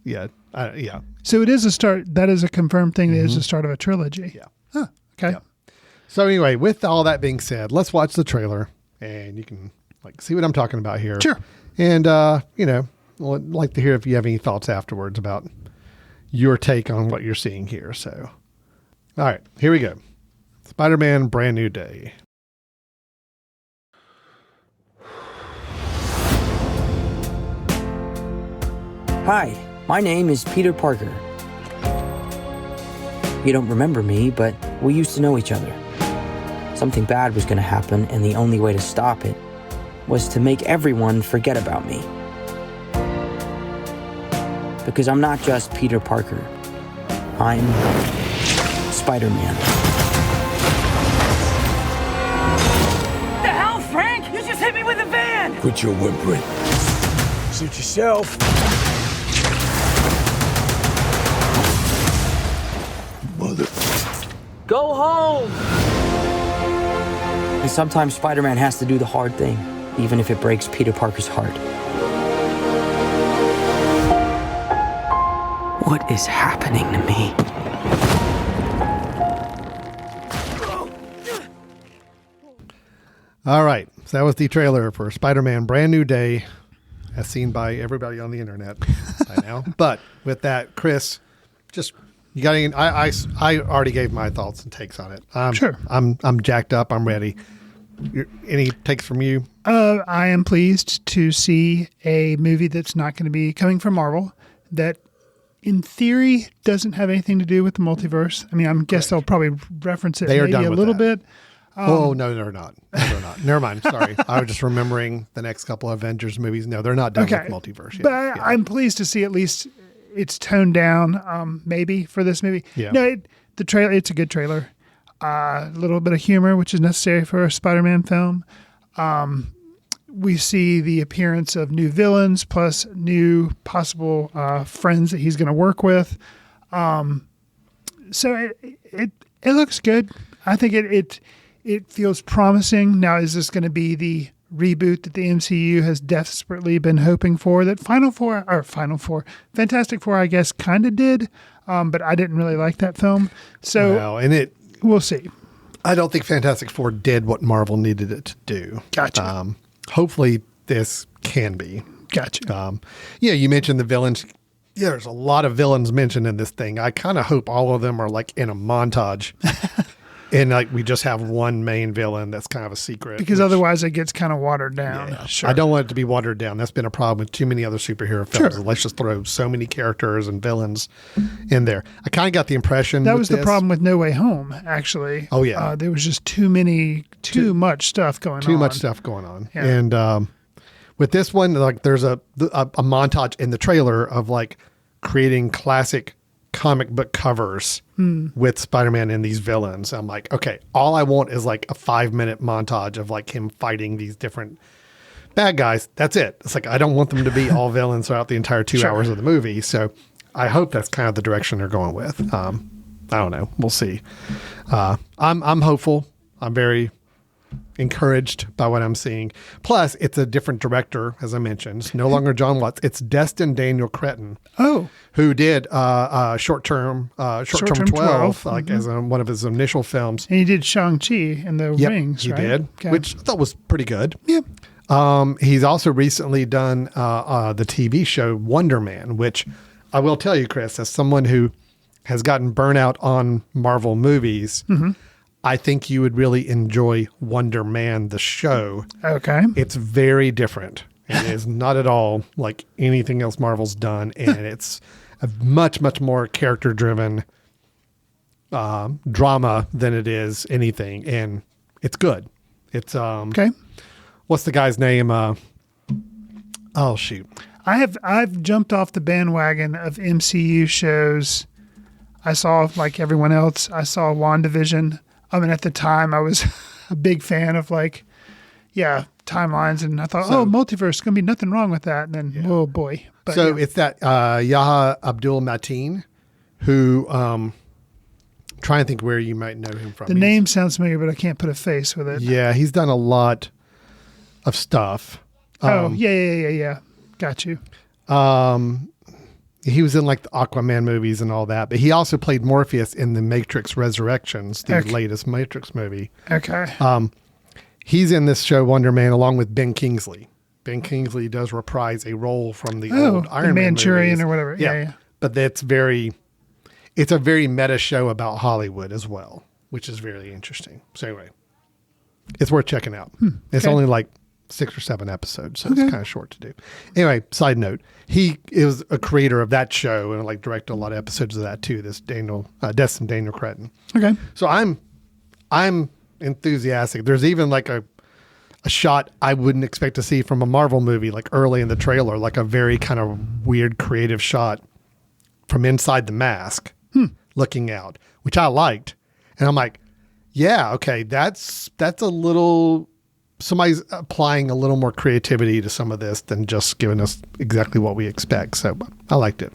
Yeah. Yeah. So it is a start. That is a confirmed thing. It is the start of a trilogy. Yeah. Huh. Okay. Yeah. So anyway, with all that being said, let's watch the trailer and you can see what I'm talking about here. Sure. And, I'd like to hear if you have any thoughts afterwards about your take on what you're seeing here. So, all right, here we go. Spider-Man Brand New Day. Hi, my name is Peter Parker. You don't remember me, but we used to know each other. Something bad was going to happen, and the only way to stop it was to make everyone forget about me. Because I'm not just Peter Parker. I'm Spider-Man. hit me with a van! Quit your whimpering. Suit yourself. Mother. Go home! And sometimes Spider-Man has to do the hard thing, even if it breaks Peter Parker's heart. What is happening to me? All right. So that was the trailer for Spider-Man Brand New Day, as seen by everybody on the internet by now. But with that, Chris, just you got any? I already gave my thoughts and takes on it. Sure. I'm jacked up. I'm ready. Any takes from you? I am pleased to see a movie that's not going to be coming from Marvel that, in theory, doesn't have anything to do with the multiverse. I mean, I guess they'll probably reference it maybe a little bit. Oh, no, they're not. No, they're not. Never mind. Sorry. I was just remembering the next couple of Avengers movies. No, they're not done with multiverse yet. But I'm pleased to see at least it's toned down, maybe, for this movie. Yeah. No, the trailer, it's a good trailer. A little bit of humor, which is necessary for a Spider-Man film. We see the appearance of new villains plus new possible friends that he's going to work with. So it looks good. I think it feels promising. Now, is this going to be the reboot that the MCU has desperately been hoping for? That Fantastic Four, I guess, kind of did, but I didn't really like that film. So we'll see. I don't think Fantastic Four did what Marvel needed it to do. Gotcha. Hopefully this can be. Gotcha. You mentioned the villains. Yeah, there's a lot of villains mentioned in this thing. I kind of hope all of them are like in a montage. And like we just have one main villain that's kind of a secret. Because otherwise it gets kind of watered down. Yeah. Sure. I don't want it to be watered down. That's been a problem with too many other superhero films. Sure. Let's just throw so many characters and villains in there. I kind of got the impression that was the problem with No Way Home, actually. Oh, yeah. There was just too much stuff going on. Too much stuff going on. Yeah. And with this one, like there's a montage in the trailer of like creating classic comic book covers with Spider-Man and these villains. I'm like, okay, all I want is like a 5-minute montage of like him fighting these different bad guys. That's it. It's like, I don't want them to be all villains throughout the entire 2 hours of the movie. So I hope that's kind of the direction they're going with. I don't know. We'll see. I'm hopeful. I'm very encouraged by what I'm seeing. Plus, it's a different director, as I mentioned. It's no longer John Watts. It's Destin Daniel Cretton. Oh, who did Short Term 12, like as one of his initial films. And he did Shang-Chi and the Rings, he right? did, Okay. which I thought was pretty good. Yeah. He's also recently done the TV show Wonder Man, which I will tell you, Chris, as someone who has gotten burnout on Marvel movies, I think you would really enjoy Wonder Man, the show. Okay. It's very different. It is not at all like anything else Marvel's done. And it's a much, much more character-driven drama than it is anything. And it's good. It's, okay. What's the guy's name? Oh, shoot. I've jumped off the bandwagon of MCU shows. I saw, like everyone else, I saw WandaVision. I mean, at the time, I was a big fan of timelines, and I thought, multiverse, going to be nothing wrong with that. And then, oh boy. But, it's that Yahya Abdul-Mateen, who, try and think where you might know him from. The name sounds familiar, but I can't put a face with it. Yeah, he's done a lot of stuff. Yeah. Got you. He was in like the Aquaman movies and all that, but he also played Morpheus in the Matrix Resurrections, the latest Matrix movie. Okay. He's in this show Wonder Man along with Ben Kingsley. Ben Kingsley does reprise a role from the old Iron Man Manchurian movies. or whatever. Yeah. But it's a very meta show about Hollywood as well, which is very interesting. So anyway, it's worth checking out. It's only like 6 or 7 episodes, so it's kind of short to do. Anyway, side note, he is a creator of that show and like directed a lot of episodes of that too. This Destin Daniel Cretton. Okay. So I'm enthusiastic. There's even like a shot I wouldn't expect to see from a Marvel movie, like early in the trailer, like a very kind of weird creative shot from inside the mask looking out, which I liked. And I'm like, yeah, okay, that's a little somebody's applying a little more creativity to some of this than just giving us exactly what we expect. So I liked it.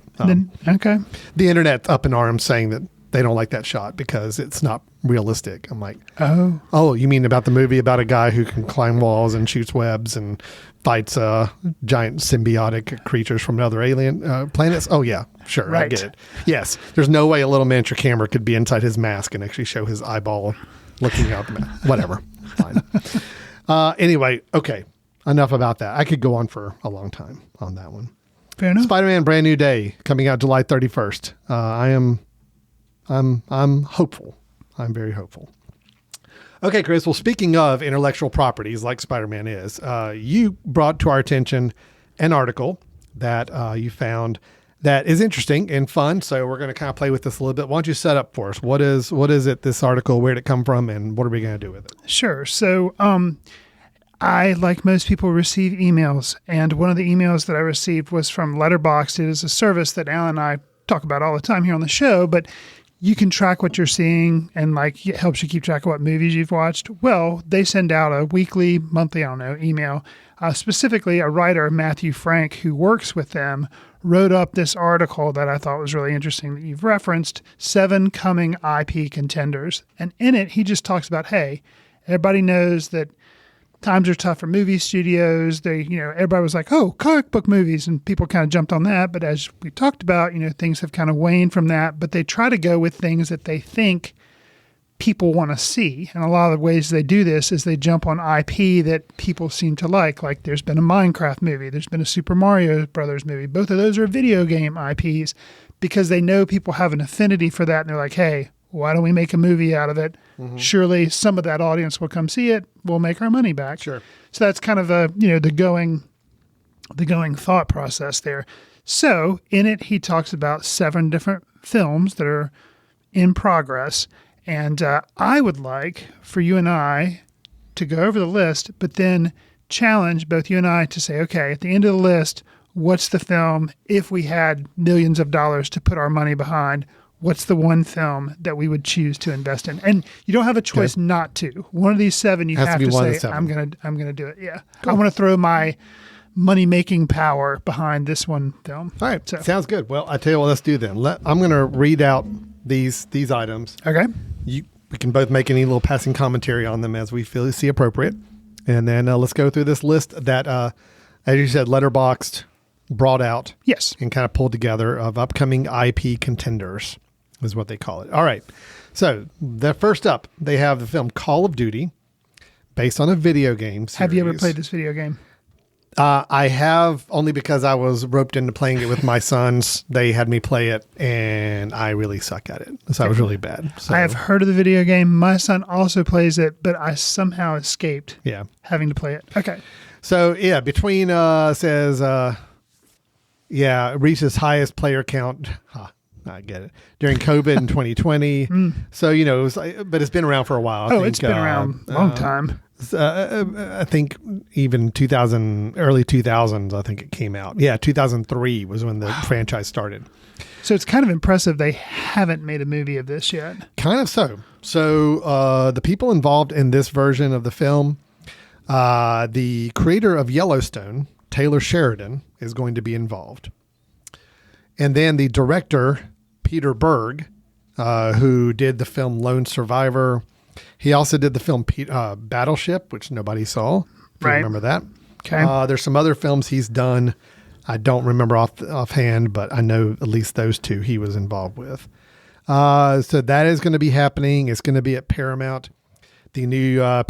Okay. The internet's up in arms saying that they don't like that shot because it's not realistic. I'm like, oh, you mean about the movie about a guy who can climb walls and shoots webs and fights giant symbiotic creatures from another alien planets? Oh yeah, sure, right. I get it. Yes, there's no way a little miniature camera could be inside his mask and actually show his eyeball looking out the mask. Whatever, fine. Anyway, okay, enough about that. I could go on for a long time on that one. Fair enough. Spider-Man Brand New Day coming out July 31st. I'm hopeful. I'm very hopeful. Okay, Chris. Well, speaking of intellectual properties like Spider-Man is, you brought to our attention an article that you found that is interesting and fun. So we're going to kind of play with this a little bit. Why don't you set up for us? What is it, this article? Where did it come from? And what are we going to do with it? Sure. So I, like most people, receive emails. And one of the emails that I received was from Letterboxd. It is a service that Alan and I talk about all the time here on the show, but you can track what you're seeing and it helps you keep track of what movies you've watched. Well, they send out a weekly, monthly, email. Specifically, a writer, Matthew Frank, who works with them, wrote up this article that I thought was really interesting that you've referenced, 7 coming IP contenders. And in it, he just talks about, hey, everybody knows that times are tough for movie studios. Everybody was like, oh, comic book movies, and people kind of jumped on that. But as we talked about, things have kind of waned from that. But they try to go with things that they think people want to see. And a lot of the ways they do this is they jump on IP that people seem to like. Like there's been a Minecraft movie. There's been a Super Mario Brothers movie. Both of those are video game IPs because they know people have an affinity for that. And they're like, hey, why don't we make a movie out of it? Mm-hmm. Surely some of that audience will come see it. We'll make our money back. Sure. So that's kind of the going thought process there. So in it, he talks about 7 different films that are in progress. And I would like for you and I to go over the list, but then challenge both you and I to say, okay, at the end of the list, what's the film, if we had millions of dollars to put our money behind, what's the one film that we would choose to invest in? And you don't have a choice not to. One of these 7, you have to say, I'm gonna do it. Yeah. Cool. I want to throw my money-making power behind this one film. All right. So. Sounds good. Well, I tell you what, let's do then. I'm going to read out these items. Okay. We can both make any little passing commentary on them as we see appropriate. And then let's go through this list that, as you said, Letterboxd brought out. Yes. And kind of pulled together of upcoming IP contenders is what they call it. All right. So the first up, they have the film Call of Duty based on a video game series. Have you ever played this video game? I have, only because I was roped into playing it with my sons. They had me play it, and I really suck at it. So I was really bad. So. I have heard of the video game. My son also plays it, but I somehow escaped having to play it. Okay. So, yeah, between, says, reaches highest player count. I get it. During COVID in 2020. So, it was, but it's been around for a while. I think, it's been around a long time. I think even early 2000s, I think it came out. Yeah, 2003 was when the franchise started. So it's kind of impressive they haven't made a movie of this yet. Kind of so. So the people involved in this version of the film, the creator of Yellowstone, Taylor Sheridan, is going to be involved. And then the director, Peter Berg, who did the film Lone Survivor. He also did the film Battleship, which nobody saw. If you remember that. Okay. There's some other films he's done. I don't remember offhand, but I know at least those 2 he was involved with. So that is going to be happening. It's going to be at Paramount. The new the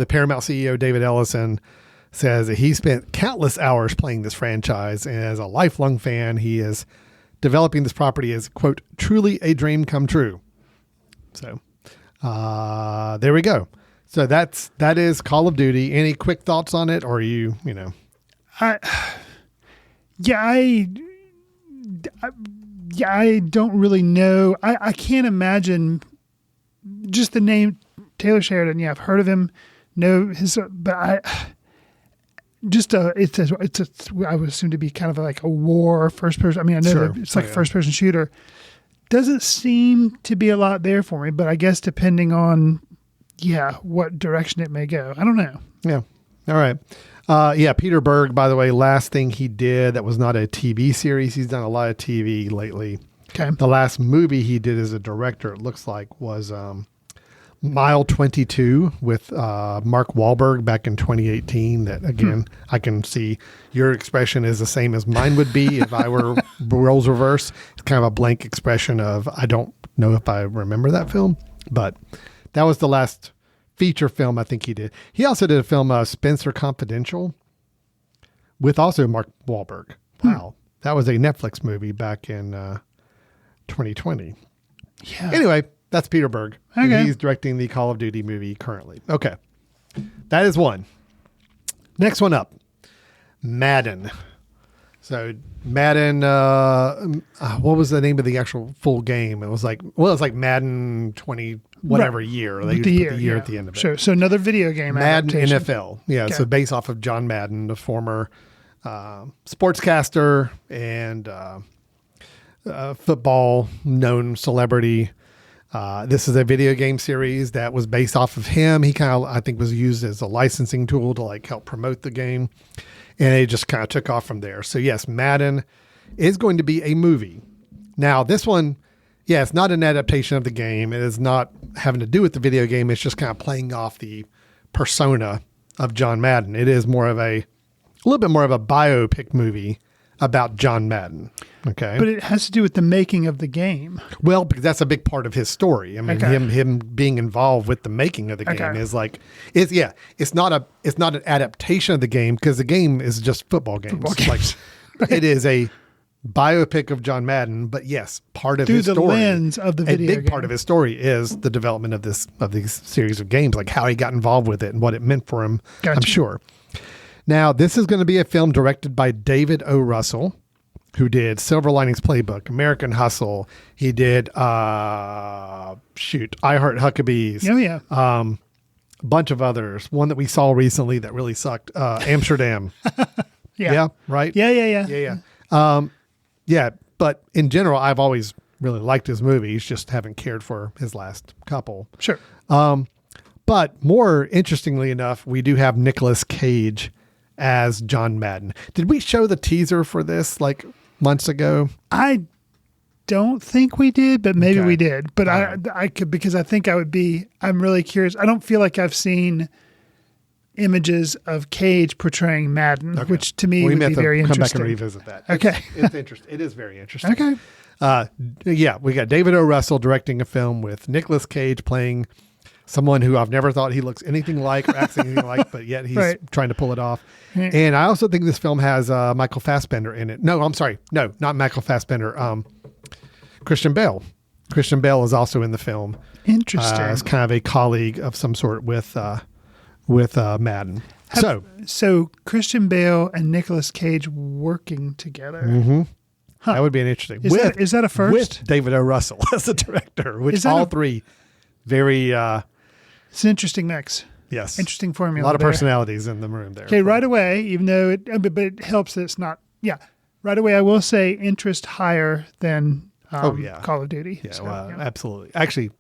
Paramount CEO, David Ellison, says that he spent countless hours playing this franchise. And as a lifelong fan, he is developing this property as, quote, truly a dream come true. So there we go. So that is Call of Duty. Any quick thoughts on it, or are you know? I don't really know. I can't imagine just the name Taylor Sheridan. Yeah, I've heard of him. Know his, but I would assume to be kind of like a war first person. I mean, I know that it's like a first person shooter. Doesn't seem to be a lot there for me, but I guess depending on, what direction it may go. I don't know. Yeah. All right. Yeah, Peter Berg, by the way, last thing he did that was not a TV series. He's done a lot of TV lately. Okay. The last movie he did as a director, it looks like, was Mile 22 with Mark Wahlberg back in 2018. That, again, I can see your expression is the same as mine would be if I were roles reverse. It's kind of a blank expression of, I don't know if I remember that film, but that was the last feature film I think he did. He also did a film, Spencer Confidential, with also Mark Wahlberg. Wow. That was a Netflix movie back in 2020. Yeah. Anyway, that's Peter Berg. Okay. He's directing the Call of Duty movie currently. Okay. That is one. Next one up, Madden. So Madden, what was the name of the actual full game? It was like Madden 20 whatever year. They used to put the year at the end of it. Sure. So another video game Madden adaptation. NFL. Yeah. Okay. So based off of John Madden, the former sportscaster and football known celebrity. This is a video game series that was based off of him. He kind of, I think, was used as a licensing tool to like help promote the game. And it just kind of took off from there. So yes, Madden is going to be a movie. Now this one, yeah, it's not an adaptation of the game. It is not having to do with the video game. It's just kind of playing off the persona of John Madden. It is more of a little bit more of a biopic movie about John Madden. Okay. But it has to do with the making of the game. Well, because that's a big part of his story. I mean, Okay. him being involved with the making of the game is like, it's not an adaptation of the game because the game is just football games. Like, it is a biopic of John Madden, but yes, part of Through his the story, lens of the video a big game. part of his story is the development of these series of games, like how he got involved with it and what it meant for him. Gotcha. I'm sure. Now, this is going to be a film directed by David O. Russell, who did Silver Linings Playbook, American Hustle. He did, I Heart Huckabees. Oh, yeah. A bunch of others. One that we saw recently that really sucked, Amsterdam. Yeah. Right? Yeah. Yeah, but in general, I've always really liked his movies, just haven't cared for his last couple. Sure. But more interestingly enough, we do have Nicolas Cage as John Madden. Did we show the teaser for this like months ago? I don't think we did, but maybe Okay. we did. But I could, because I think I'm really curious. I don't feel like I've seen images of Cage portraying Madden, which to me would be very come interesting. back and revisit that. Okay. It's interesting. It is very interesting. Okay. Yeah, we got David O. Russell directing a film with Nicolas Cage playing someone who I've never thought he looks anything like or acts anything like, but yet he's Right. trying to pull it off. Yeah. And I also think this film has Michael Fassbender in it. No, I'm sorry. No, not Michael Fassbender. Christian Bale. Christian Bale is also in the film. Interesting. As kind of a colleague of some sort with Madden. So Christian Bale and Nicolas Cage working together. Mm-hmm. That would be an interesting. Is that a first? With David O. Russell as the director, which Is that all a- three very, It's an interesting mix. yes. Interesting A formula. lot of there. personalities in the room there. Okay, right away, even though but it helps that it's not, right away, I will say interest higher than Call of Duty. Yeah, So, well, absolutely. Actually,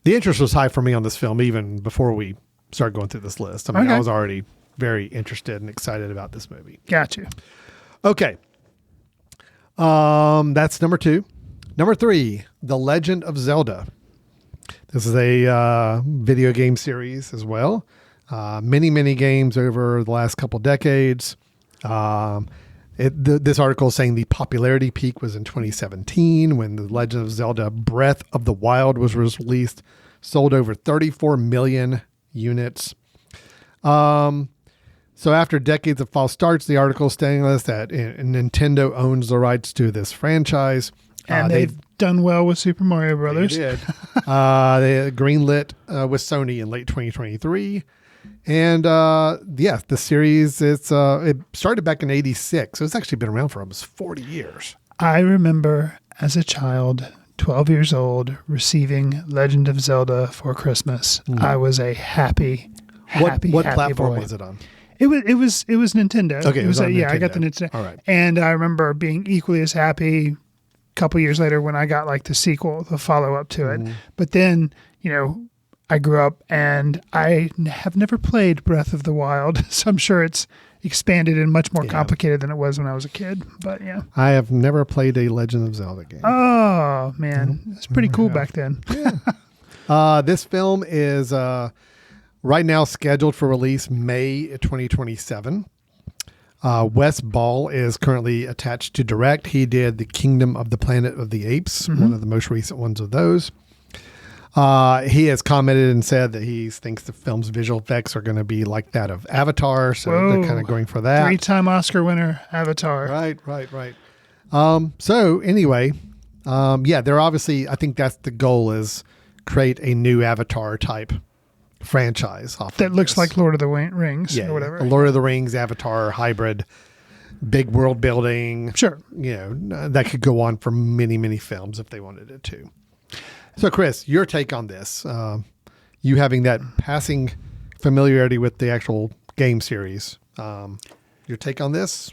the interest was high for me on this film even before we started going through this list. I mean, Okay. I was already very interested and excited about this movie. Got you. Okay. That's number 2. Number 3, The Legend of Zelda. This is a video game series as well. Many games over the last couple decades. This article is saying the popularity peak was in 2017 when The Legend of Zelda Breath of the Wild was released. Sold over 34 million units. So after decades of false starts, the article is telling us that Nintendo owns the rights to this franchise. And they've done well with Super Mario Brothers. They did. They greenlit with Sony in late 2023. And the series, it started back in 86. So it's actually been around for almost 40 years. I remember as a child, 12 years old, receiving Legend of Zelda for Christmas. I was a happy What platform boy. was it on? It was Nintendo. Okay, it was on I got the Nintendo. Nintendo. All right. And I remember being equally as happy a couple years later when I got like the sequel, the follow up to it. But then, I grew up, and I have never played Breath of the Wild, so I'm sure it's expanded and much more complicated than it was when I was a kid. But yeah, I have never played a Legend of Zelda game. Oh man, it's pretty cool back then. This film is right now scheduled for release May 2027. Wes Ball is currently attached to direct. He did The Kingdom of the Planet of the Apes, one of the most recent ones of those. He has commented and said that he thinks the film's visual effects are going to be like that of Avatar, so they're kind of going for that. 3-time Oscar winner, Avatar. Right. So anyway, they're obviously, I think that's the goal, is create a new Avatar type franchise off that of looks this. like Lord of the Rings or whatever. A Lord of the Rings, Avatar hybrid, big world building. Sure. That could go on for many, many films if they wanted it to. So, Chris, your take on this, you having that passing familiarity with the actual game series, your take on this?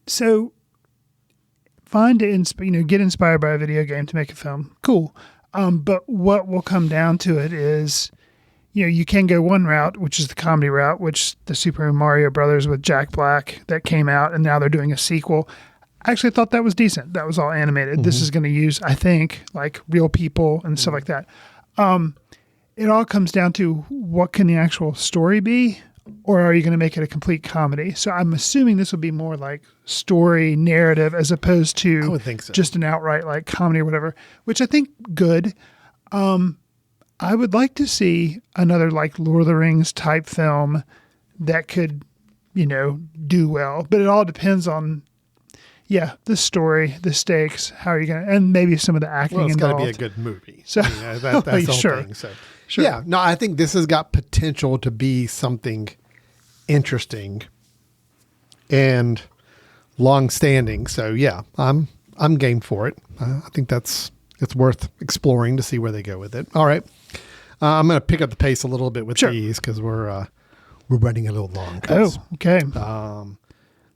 So, fine to get inspired by a video game to make a film. Cool. But what will come down to it is, you can go one route, which is the comedy route, which the Super Mario Brothers with Jack Black that came out, and now they're doing a sequel. I actually thought that was decent. That was all animated. This is going to use, I think, like real people and stuff like that. It all comes down to what can the actual story be, or are you going to make it a complete comedy? So I'm assuming this will be more like story narrative as opposed to I would think so. Just an outright like comedy or whatever, which I think good. I would like to see another like Lord of the Rings type film that could, do well, but it all depends on the story, the stakes, how are you going to, and maybe some of the acting Well, it's got involved. to be a good movie. So that's the whole sure. thing. So, Sure. yeah, no, I think this has got potential to be something interesting and long-standing. So, yeah, I'm game for it. I think it's worth exploring to see where they go with it. All right, I'm going to pick up the pace a little bit with these because we're running a little long. Oh, okay.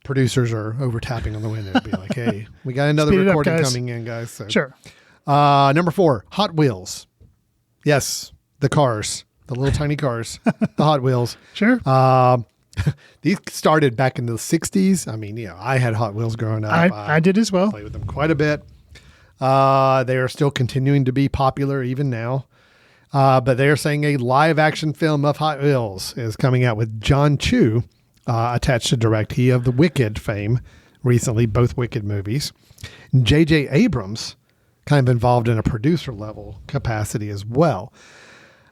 Producers are over tapping on the window, be like, "Hey, we got another Speed it up, recording guys. coming in, guys." So. Sure. Number 4, Hot Wheels. Yes, the cars, the little tiny cars, the Hot Wheels. Sure. These started back in the 60s. I mean, I had Hot Wheels growing up. I did as well. Played with them quite a bit. They are still continuing to be popular even now. But they are saying a live action film of Hot Wheels is coming out with John Chu attached to direct. He of the Wicked fame, recently, both Wicked movies. J.J. Abrams kind of involved in a producer level capacity as well.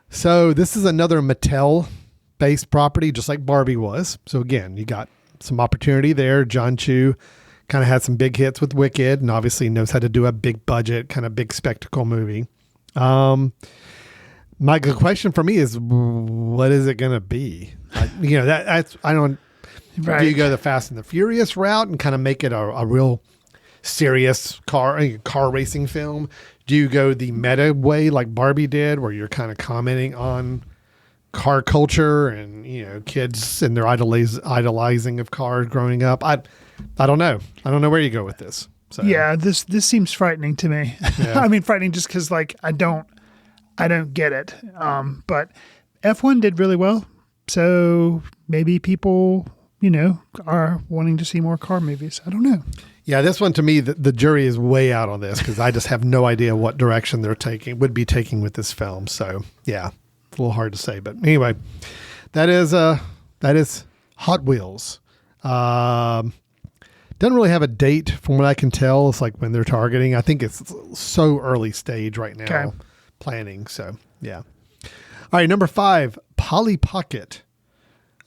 So this is another Mattel-based property, just like Barbie was. So again, you got some opportunity there. John Chu kind of had some big hits with Wicked and obviously knows how to do a big budget, kind of big spectacle movie. My good question for me is, what is it going to be? That's I don't. Right. Do you go the Fast and the Furious route and kind of make it a real serious car racing film? Do you go the meta way like Barbie did, where you're kind of commenting on car culture and kids and their idolizing of cars growing up? I don't know. I don't know where you go with this. So. Yeah, this seems frightening to me. Yeah. I mean, frightening just because I don't get it. But F1 did really well, so maybe people are wanting to see more car movies. I don't know. Yeah, this one to me, the jury is way out on this because I just have no idea what direction would be taking with this film. So yeah, it's a little hard to say. But anyway, that is Hot Wheels. Doesn't really have a date from what I can tell. It's like when they're targeting. I think it's so early stage right now planning. So yeah. All right, number 5, Polly Pocket.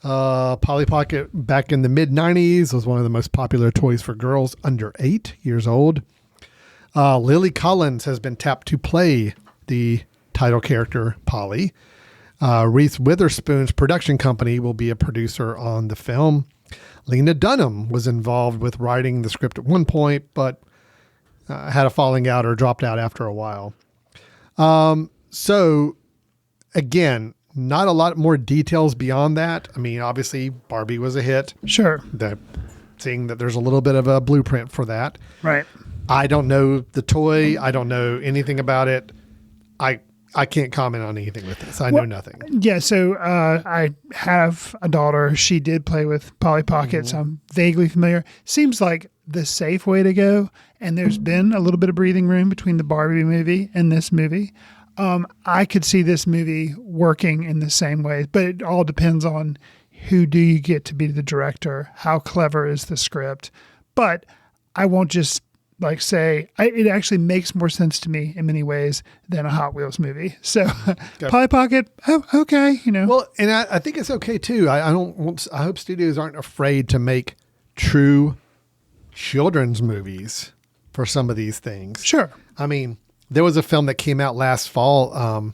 Polly Pocket back in the mid 90s was one of the most popular toys for girls under 8 years old. Lily Collins has been tapped to play the title character Polly. Reese Witherspoon's production company will be a producer on the film. Lena Dunham was involved with writing the script at one point, but had a falling out or dropped out after a while. So again, not a lot more details beyond that. I mean, obviously Barbie was a hit. Sure. Seeing that there's a little bit of a blueprint for that. Right. I don't know the toy. I don't know anything about it. I can't comment on anything with this. I know nothing. Yeah, so I have a daughter. She did play with Polly Pocket, so I'm vaguely familiar. Seems like the safe way to go, and there's been a little bit of breathing room between the Barbie movie and this movie. I could see this movie working in the same way, but it all depends on who do you get to be the director, how clever is the script. But I won't just say it actually makes more sense to me in many ways than a Hot Wheels movie. So Polly Pocket, okay, Well, and I think it's okay too. I hope studios aren't afraid to make true children's movies for some of these things. Sure. I mean, there was a film that came out last fall,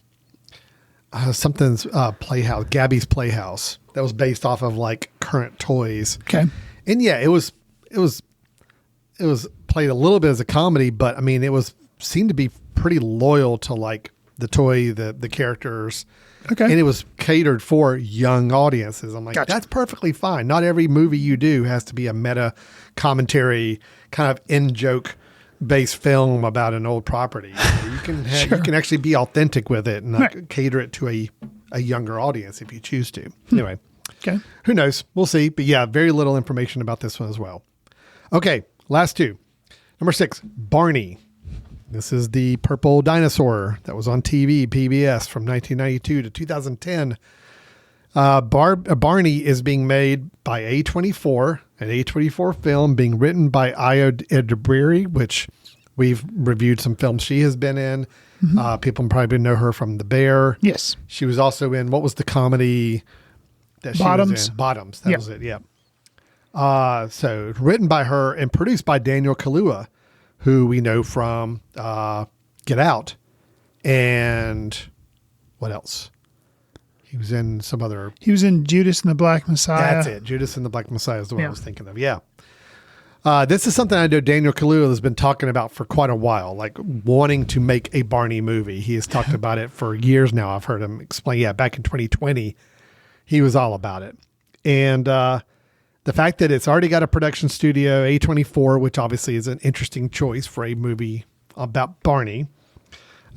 something's Playhouse, Gabby's Playhouse, that was based off of current toys. Okay. And yeah, it was played a little bit as a comedy, but I mean, seemed to be pretty loyal to the toy, the characters. Okay. And it was catered for young audiences. I'm like, Gotcha. That's perfectly fine. Not every movie you do has to be a meta commentary kind of in-joke based film about an old property. You can you can actually be authentic with it and cater it to a younger audience if you choose to. Anyway, Okay. who knows? We'll see. But yeah, very little information about this one as well. Okay, last two. Number 6, Barney. This is the purple dinosaur that was on TV, PBS, from 1992 to 2010. Barney is being made by A24, an A24 film being written by Io Edebiri, which we've reviewed some films she has been in. People probably know her from The Bear. Yes. She was also in, what was the comedy that she Bottoms. was in? Bottoms. That was it, yeah. So written by her and produced by Daniel Kaluuya, who we know from Get Out. And what else? He was in some other... He was in Judas and the Black Messiah. That's it. Judas and the Black Messiah is the one I was thinking of. Yeah. This is something I know Daniel Kaluuya has been talking about for quite a while, wanting to make a Barney movie. He has talked about it for years now. I've heard him explain. Yeah, back in 2020, he was all about it. And the fact that it's already got a production studio, A24, which obviously is an interesting choice for a movie about Barney.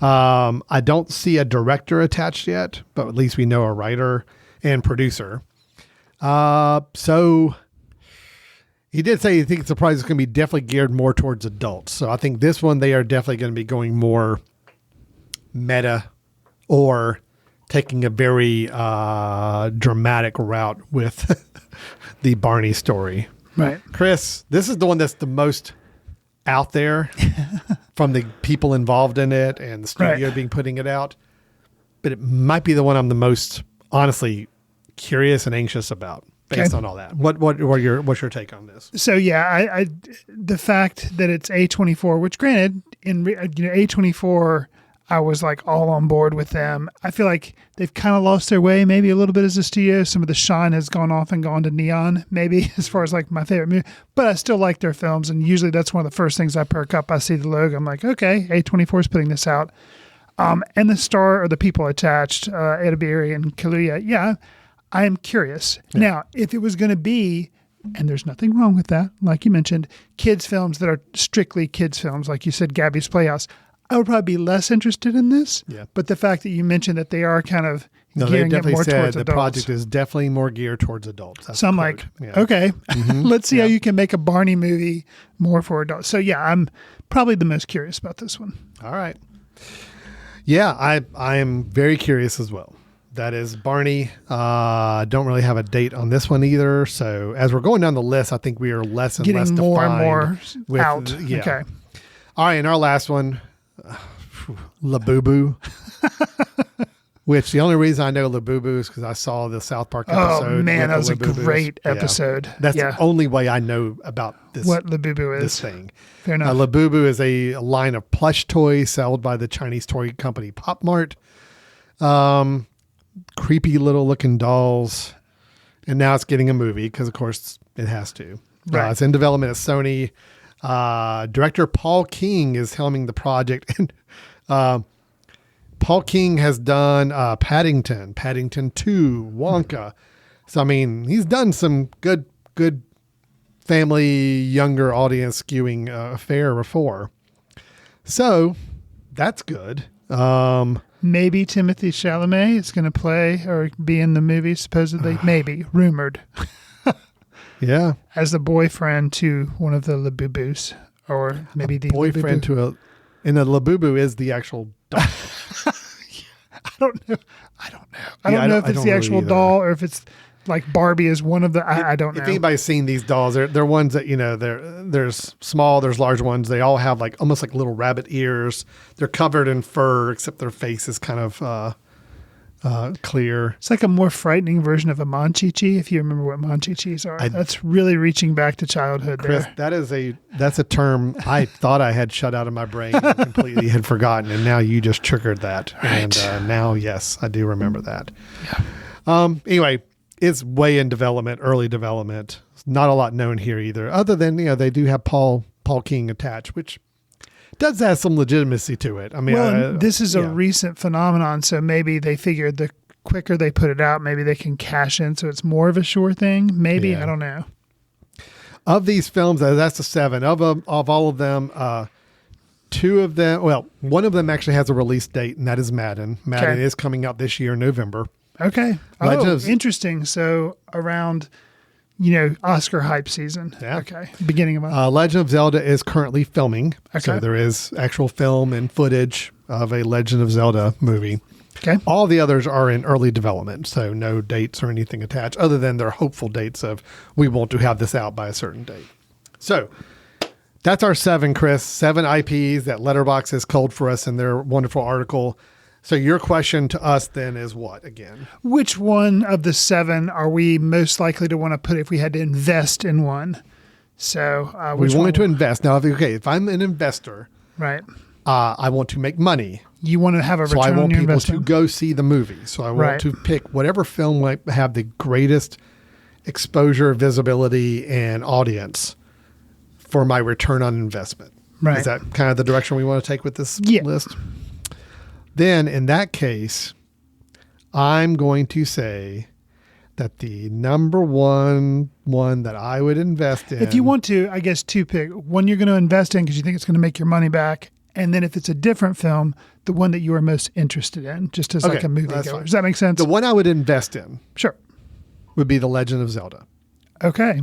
I don't see a director attached yet, but at least we know a writer and producer. So he did say he thinks the prize is going to be definitely geared more towards adults. So I think this one, they are definitely going to be going more meta or taking a very dramatic route with the Barney story. Right. Chris, this is the one that's the most out there from the people involved in it and the studio being putting it out. But it might be the one I'm the most honestly curious and anxious about based on all that. What's your take on this? So yeah, I the fact that it's A24, which granted in A24, I was all on board with them. I feel like they've kind of lost their way maybe a little bit as a studio. Some of the shine has gone off and gone to Neon maybe as far as my favorite movie, but I still like their films. And usually that's one of the first things I perk up. I see the logo. I'm like, okay, A24 is putting this out. And the star or the people attached, Edebiri and Kaluuya. Yeah, I am curious. Yeah. Now, if it was going to be, and there's nothing wrong with that, like you mentioned, kids films that are strictly kids films, like you said, Gabby's Playhouse, I would probably be less interested in this. Yeah. But the fact that you mentioned that they are kind of gearing it more towards the adults. project is definitely more geared towards adults. That's so I'm like, okay, let's see how you can make a Barney movie more for adults. So yeah, I'm probably the most curious about this one. All right. Yeah, I am very curious as well. That is Barney. Don't really have a date on this one either. So as we're going down the list, I think we are less and getting less more defined and more with, out. Yeah. Okay. All right, and our last one, Labubu. Which the only reason I know Labubu is because I saw the South Park episode. Oh man, that was a Labubus. great episode. Yeah. That's the only way I know about this. What Labubu is. This thing. Fair enough. Labubu is a line of plush toys sold by the Chinese toy company Pop Mart. Creepy little looking dolls. And now it's getting a movie because, of course, it has to. Right. It's in development at Sony. Director Paul King is helming the project. And Paul King has done Paddington 2, Wonka. So, I mean, he's done some good family, younger audience skewing affair before. So, that's good. Maybe Timothy Chalamet is going to play or be in the movie, supposedly. Maybe. Rumored. Yeah. As the boyfriend to one of the Labubus. Or maybe the boyfriend Labubu. to a... And the Labubu is the actual doll. I don't know. I don't know if it's the actual doll or if it's like Barbie is one of the... I don't know. If anybody's seen these dolls, they're ones that, there's small, there's large ones. They all have like almost like little rabbit ears. They're covered in fur, except their face is kind of clear. It's like a more frightening version of a Monchichi, if you remember what Monchichis are. That's really reaching back to childhood Chris, there. that's a term I thought I had shut out of my brain and completely had forgotten, and now you just triggered that. Right. And now, yes, I do remember that. Yeah. Anyway, it's way in development, early development. Not a lot known here either, other than they do have Paul King attached, which does have some legitimacy to it. I mean, this is a recent phenomenon, so maybe they figured the quicker they put it out, maybe they can cash in, so it's more of a sure thing. Maybe, I don't know. Of these films, that's the 7. Of all of them, 2 of them, well, one of them actually has a release date, and that is Madden. Madden is coming out this year, November. Okay. Interesting. So around... Oscar hype season. Yeah. Okay. Beginning of month. Legend of Zelda is currently filming. Okay. So there is actual film and footage of a Legend of Zelda movie. Okay. All the others are in early development, so no dates or anything attached, other than their hopeful dates of we want to have this out by a certain date. So that's our 7, Chris. 7 IPs that Letterboxd has culled for us in their wonderful article. So your question to us then is what again? Which one of the 7 are we most likely to want to put if we had to invest in one? So we wanted to invest. Now, if I'm an investor, right, I want to make money. You want to have a return on your investment. So I want people to go see the movie. So I want to pick whatever film might have the greatest exposure, visibility, and audience for my return on investment. Right. Is that kind of the direction we want to take with this list? Then in that case, I'm going to say that the number one that I would invest in. If you want to, I guess 2 pick. One you're going to invest in because you think it's going to make your money back. And then if it's a different film, the one that you are most interested in, just as like a moviegoer. Does that make sense? The one I would invest in. Sure. Would be The Legend of Zelda. Okay.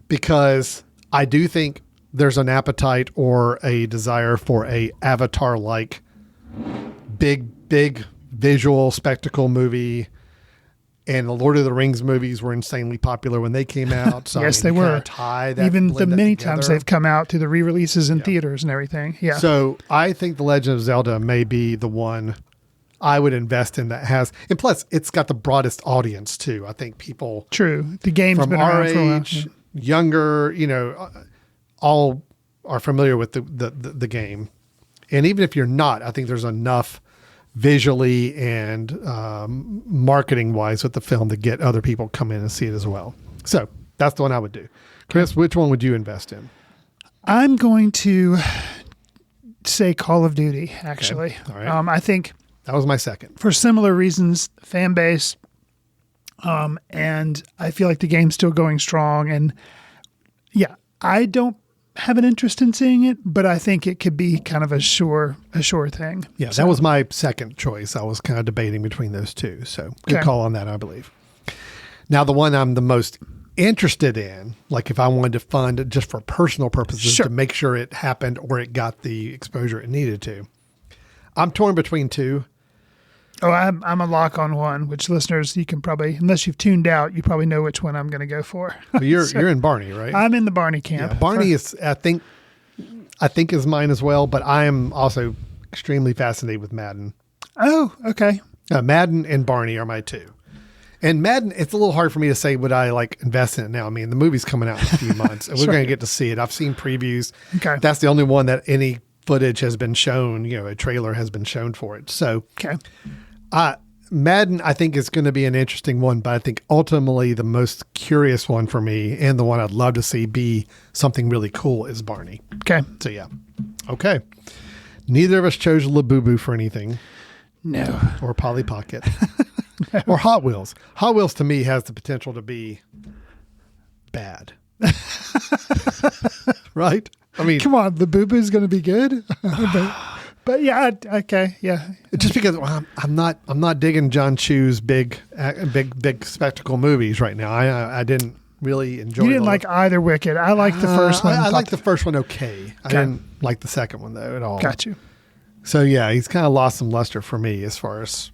Because I do think there's an appetite or a desire for a Avatar-like big visual spectacle movie, and the Lord of the Rings movies were insanely popular when they came out. So yes, they were. Even the many times they've come out through the re-releases in theaters and everything. Yeah. So I think The Legend of Zelda may be the one I would invest in that has, and plus it's got the broadest audience too. I think people the game's from been our around for a while. age, younger, all are familiar with the game. And even if you're not, I think there's enough visually and marketing wise with the film to get other people come in and see it as well. So that's the one I would do. Chris, which one would you invest in? I'm going to say Call of Duty, actually. Okay. All right. I think that was my second. For similar reasons, fan base, and I feel like the game's still going strong. And yeah, I don't have an interest in seeing it, but I think it could be kind of a sure thing. Yeah, that was my second choice. I was kind of debating between those 2. So good call on that, I believe. Now, the one I'm the most interested in, like if I wanted to fund it just for personal purposes to make sure it happened or it got the exposure it needed to, I'm torn between 2. Oh, I'm a lock on one, which listeners, you can probably, unless you've tuned out, you probably know which one I'm going to go for. Well, you're in Barney, right? I'm in the Barney camp. Yeah, Barney is, I think is mine as well, but I am also extremely fascinated with Madden. Oh, okay. Madden and Barney are my 2. And Madden, it's a little hard for me to say would I like invest in it now. I mean, the movie's coming out in a few months, and we're going to get to see it. I've seen previews. Okay. That's the only one that any footage has been shown, a trailer has been shown for it. So, Madden, I think, is going to be an interesting one, but I think ultimately the most curious one for me and the one I'd love to see be something really cool is Barney. Okay. So, yeah. Okay. Neither of us chose Labubu for anything. No. Or Polly Pocket. No. Or Hot Wheels. Hot Wheels to me has the potential to be bad. Right? I mean, come on, the Boo Boo's going to be good. But yeah, okay, yeah. Just because I'm not digging John Chu's big spectacle movies right now. I didn't really enjoy. You didn't like either Wicked. I liked the first one. I liked the first one. Okay. I didn't like the second one though at all. Got you. So yeah, he's kind of lost some luster for me as far as.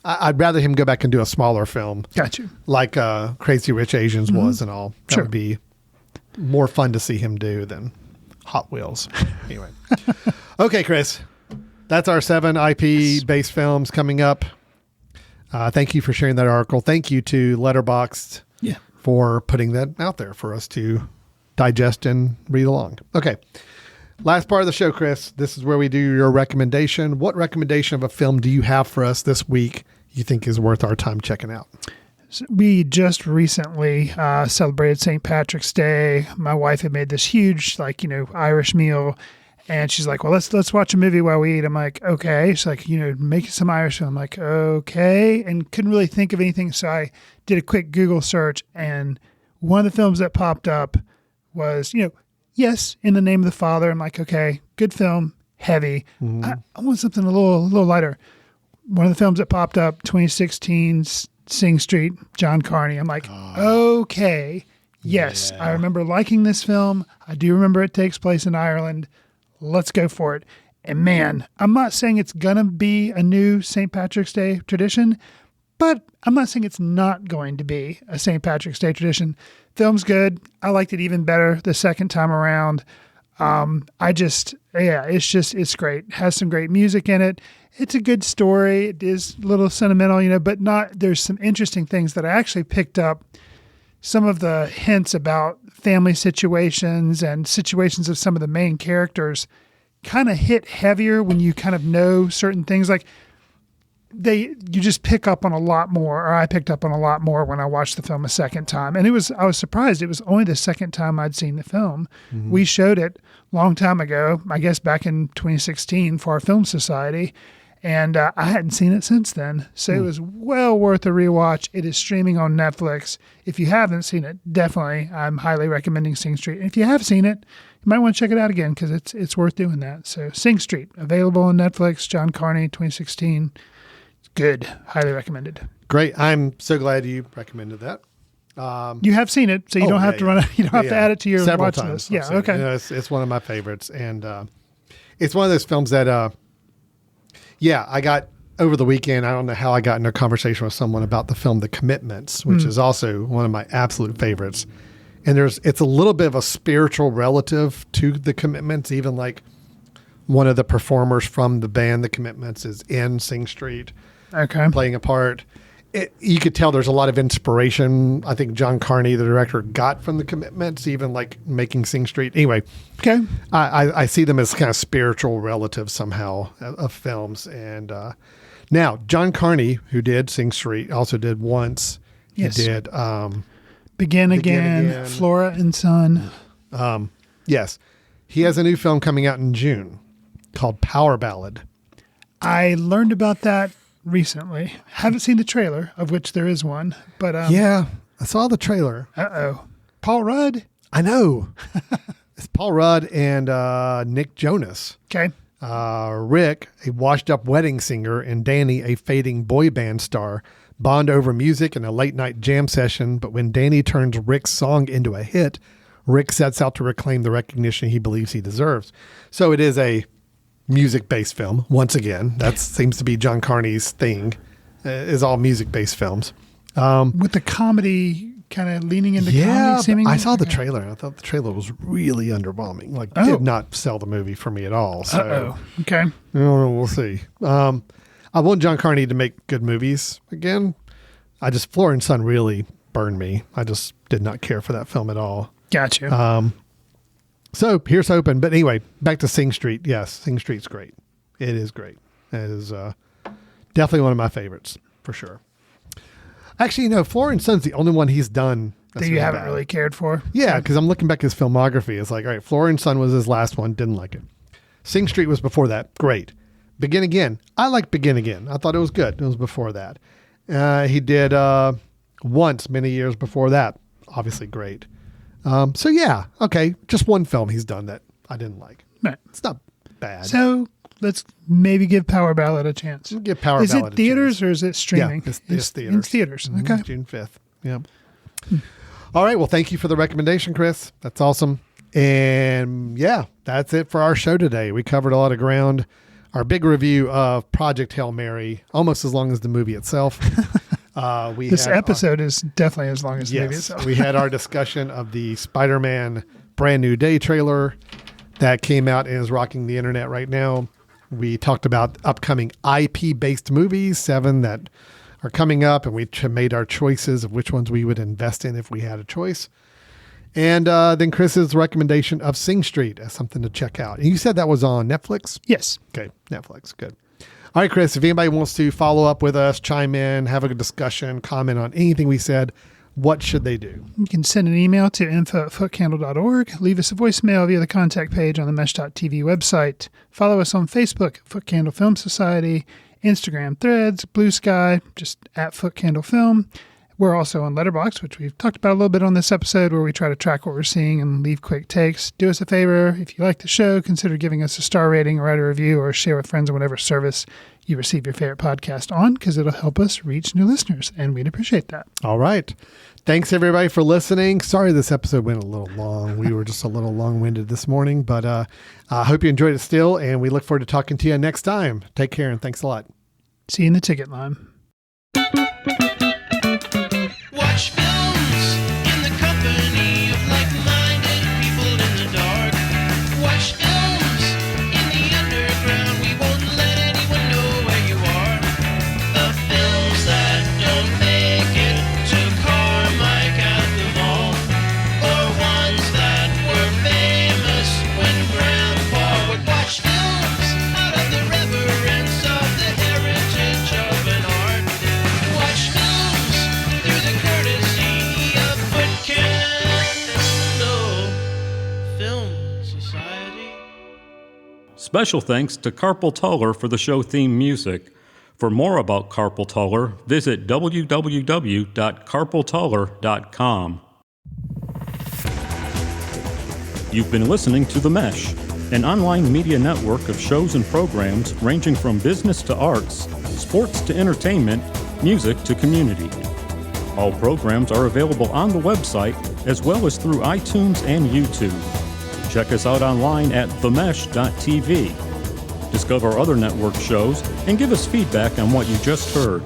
I'd rather him go back and do a smaller film. Got you. Like Crazy Rich Asians was and all. That would be more fun to see him do than Hot Wheels. Anyway. Okay, Chris. That's our 7 IP-based films coming up. Thank you for sharing that article. Thank you to Letterboxd for putting that out there for us to digest and read along. Okay. Last part of the show, Chris. This is where we do your recommendation. What recommendation of a film do you have for us this week you think is worth our time checking out? So we just recently celebrated St. Patrick's Day. My wife had made this huge, Irish meal, and she's like, "Well, let's watch a movie while we eat." I'm like, "Okay." She's like, "Make some Irish food." I'm like, "Okay," and couldn't really think of anything, so I did a quick Google search, and one of the films that popped up was, Yes, In the Name of the Father. I'm like, okay, good film, heavy. I want something a little lighter. One of the films that popped up, 2016's Sing Street, John Carney. I'm like, okay, yes, I remember liking this film. I do remember it takes place in Ireland. Let's go for it. And man, I'm not saying it's going to be a new St. Patrick's Day tradition, but I'm not saying it's not going to be a St. Patrick's Day tradition. Film's good. I liked it even better the second time around. It's great. It has some great music in it. It's a good story. It is a little sentimental, but there's some interesting things that I actually picked up. Some of the hints about family situations and situations of some of the main characters kind of hit heavier when you kind of know certain things. Like you just pick up on a lot more, or I picked up on a lot more when I watched the film a second time. And I was surprised. It was only the second time I'd seen the film. Mm-hmm. We showed it a long time ago, I guess back in 2016 for our film society. And I hadn't seen it since then. So it was well worth a rewatch. It is streaming on Netflix. If you haven't seen it, definitely, I'm highly recommending Sing Street. And if you have seen it, you might want to check it out again because it's worth doing that. So Sing Street, available on Netflix, John Carney, 2016. It's good. Highly recommended. Great. I'm so glad you recommended that. You have seen it, so you don't have to run. You don't have to add it to your several watch times. list. Yeah, okay. It's one of my favorites, and it's one of those films that, I got over the weekend. I don't know how I got in a conversation with someone about the film The Commitments, which is also one of my absolute favorites. And it's a little bit of a spiritual relative to The Commitments. Even like one of the performers from the band The Commitments is in Sing Street, playing a part. You could tell there's a lot of inspiration. I think John Carney, the director, got from The Commitments, even like making Sing Street. Anyway, I see them as kind of spiritual relatives somehow of films. And now John Carney, who did Sing Street, also did Once. Yes. He did Begin Again, Flora and Son. Yes. He has a new film coming out in June called Power Ballad. I learned about that recently. Haven't seen the trailer, of which there is one, but I saw the trailer. Paul Rudd. I know. It's Paul Rudd and Nick Jonas. Okay. Rick, a washed-up wedding singer, and Danny, a fading boy band star, bond over music in a late-night jam session. But when Danny turns Rick's song into a hit, Rick sets out to reclaim the recognition he believes he deserves. So it is a music-based film. Once again, that seems to be John Carney's thing, is all music-based films. With the comedy kind of leaning into comedy, seemingly? I saw the trailer. I thought the trailer was really underwhelming. Like, did not sell the movie for me at all. So, okay. We'll see. I want John Carney to make good movies again. Flora and Son really burned me. I just did not care for that film at all. Gotcha. So here's hoping. But anyway, back to Sing Street. Yes, Sing Street's great. It is great. It is definitely one of my favorites for sure. Actually, Flora and Son's the only one he's done that you haven't really cared for. Yeah, because I'm looking back at his filmography. It's like, all right, Flora and Son was his last one. Didn't like it. Sing Street was before that. Great. Begin Again. I like Begin Again. I thought it was good. It was before that. He did Once many years before that. Obviously great. So yeah, okay. Just one film he's done that I didn't like. Right. It's not bad. So let's maybe give Power Ballad a chance. Give Power Is Ballad it theaters or is it streaming? Yeah, it's theaters. In theaters. Okay. June 5th. Yeah. All right. Well, thank you for the recommendation, Chris. That's awesome. And yeah, that's it for our show today. We covered a lot of ground. Our big review of Project Hail Mary, almost as long as the movie itself. This episode is definitely as long as the movie itself. We had our discussion of the Spider-Man Brand New Day trailer that came out and is rocking the internet right now. We talked about upcoming IP-based movies, 7 that are coming up, and we made our choices of which ones we would invest in if we had a choice. And then Chris's recommendation of Sing Street as something to check out. And you said that was on Netflix? Yes. Okay, Netflix. Good. All right, Chris, if anybody wants to follow up with us, chime in, have a good discussion, comment on anything we said, what should they do? You can send an email to info@footcandle.org. Leave us a voicemail via the contact page on the Mesh.tv website. Follow us on Facebook, Foot Candle Film Society, Instagram, Threads, Blue Sky, just at Foot Candle Film. We're also on Letterboxd, which we've talked about a little bit on this episode, where we try to track what we're seeing and leave quick takes. Do us a favor. If you like the show, consider giving us a star rating, write a review, or share with friends on whatever service you receive your favorite podcast on, because it'll help us reach new listeners, and we'd appreciate that. All right. Thanks, everybody, for listening. Sorry this episode went a little long. We were just a little long-winded this morning, but I hope you enjoyed it still, and we look forward to talking to you next time. Take care, and thanks a lot. See you in the ticket line. Watch films in the company of like-minded people in the dark. Watch films in the underground. We won't let anyone know where you are. The films that don't make it to Carmike at the mall, or ones that were famous when Grandpa would watch films out of the reverence of the heritage of an art. Watch films through the courtesy of Foot Candle Film Society. Special thanks to Carpal Tuller for the show theme music. For more about Carpal Tuller, visit www.carpaltuller.com. You've been listening to The Mesh, an online media network of shows and programs ranging from business to arts, sports to entertainment, music to community. All programs are available on the website as well as through iTunes and YouTube. Check us out online at themesh.tv. Discover other network shows and give us feedback on what you just heard.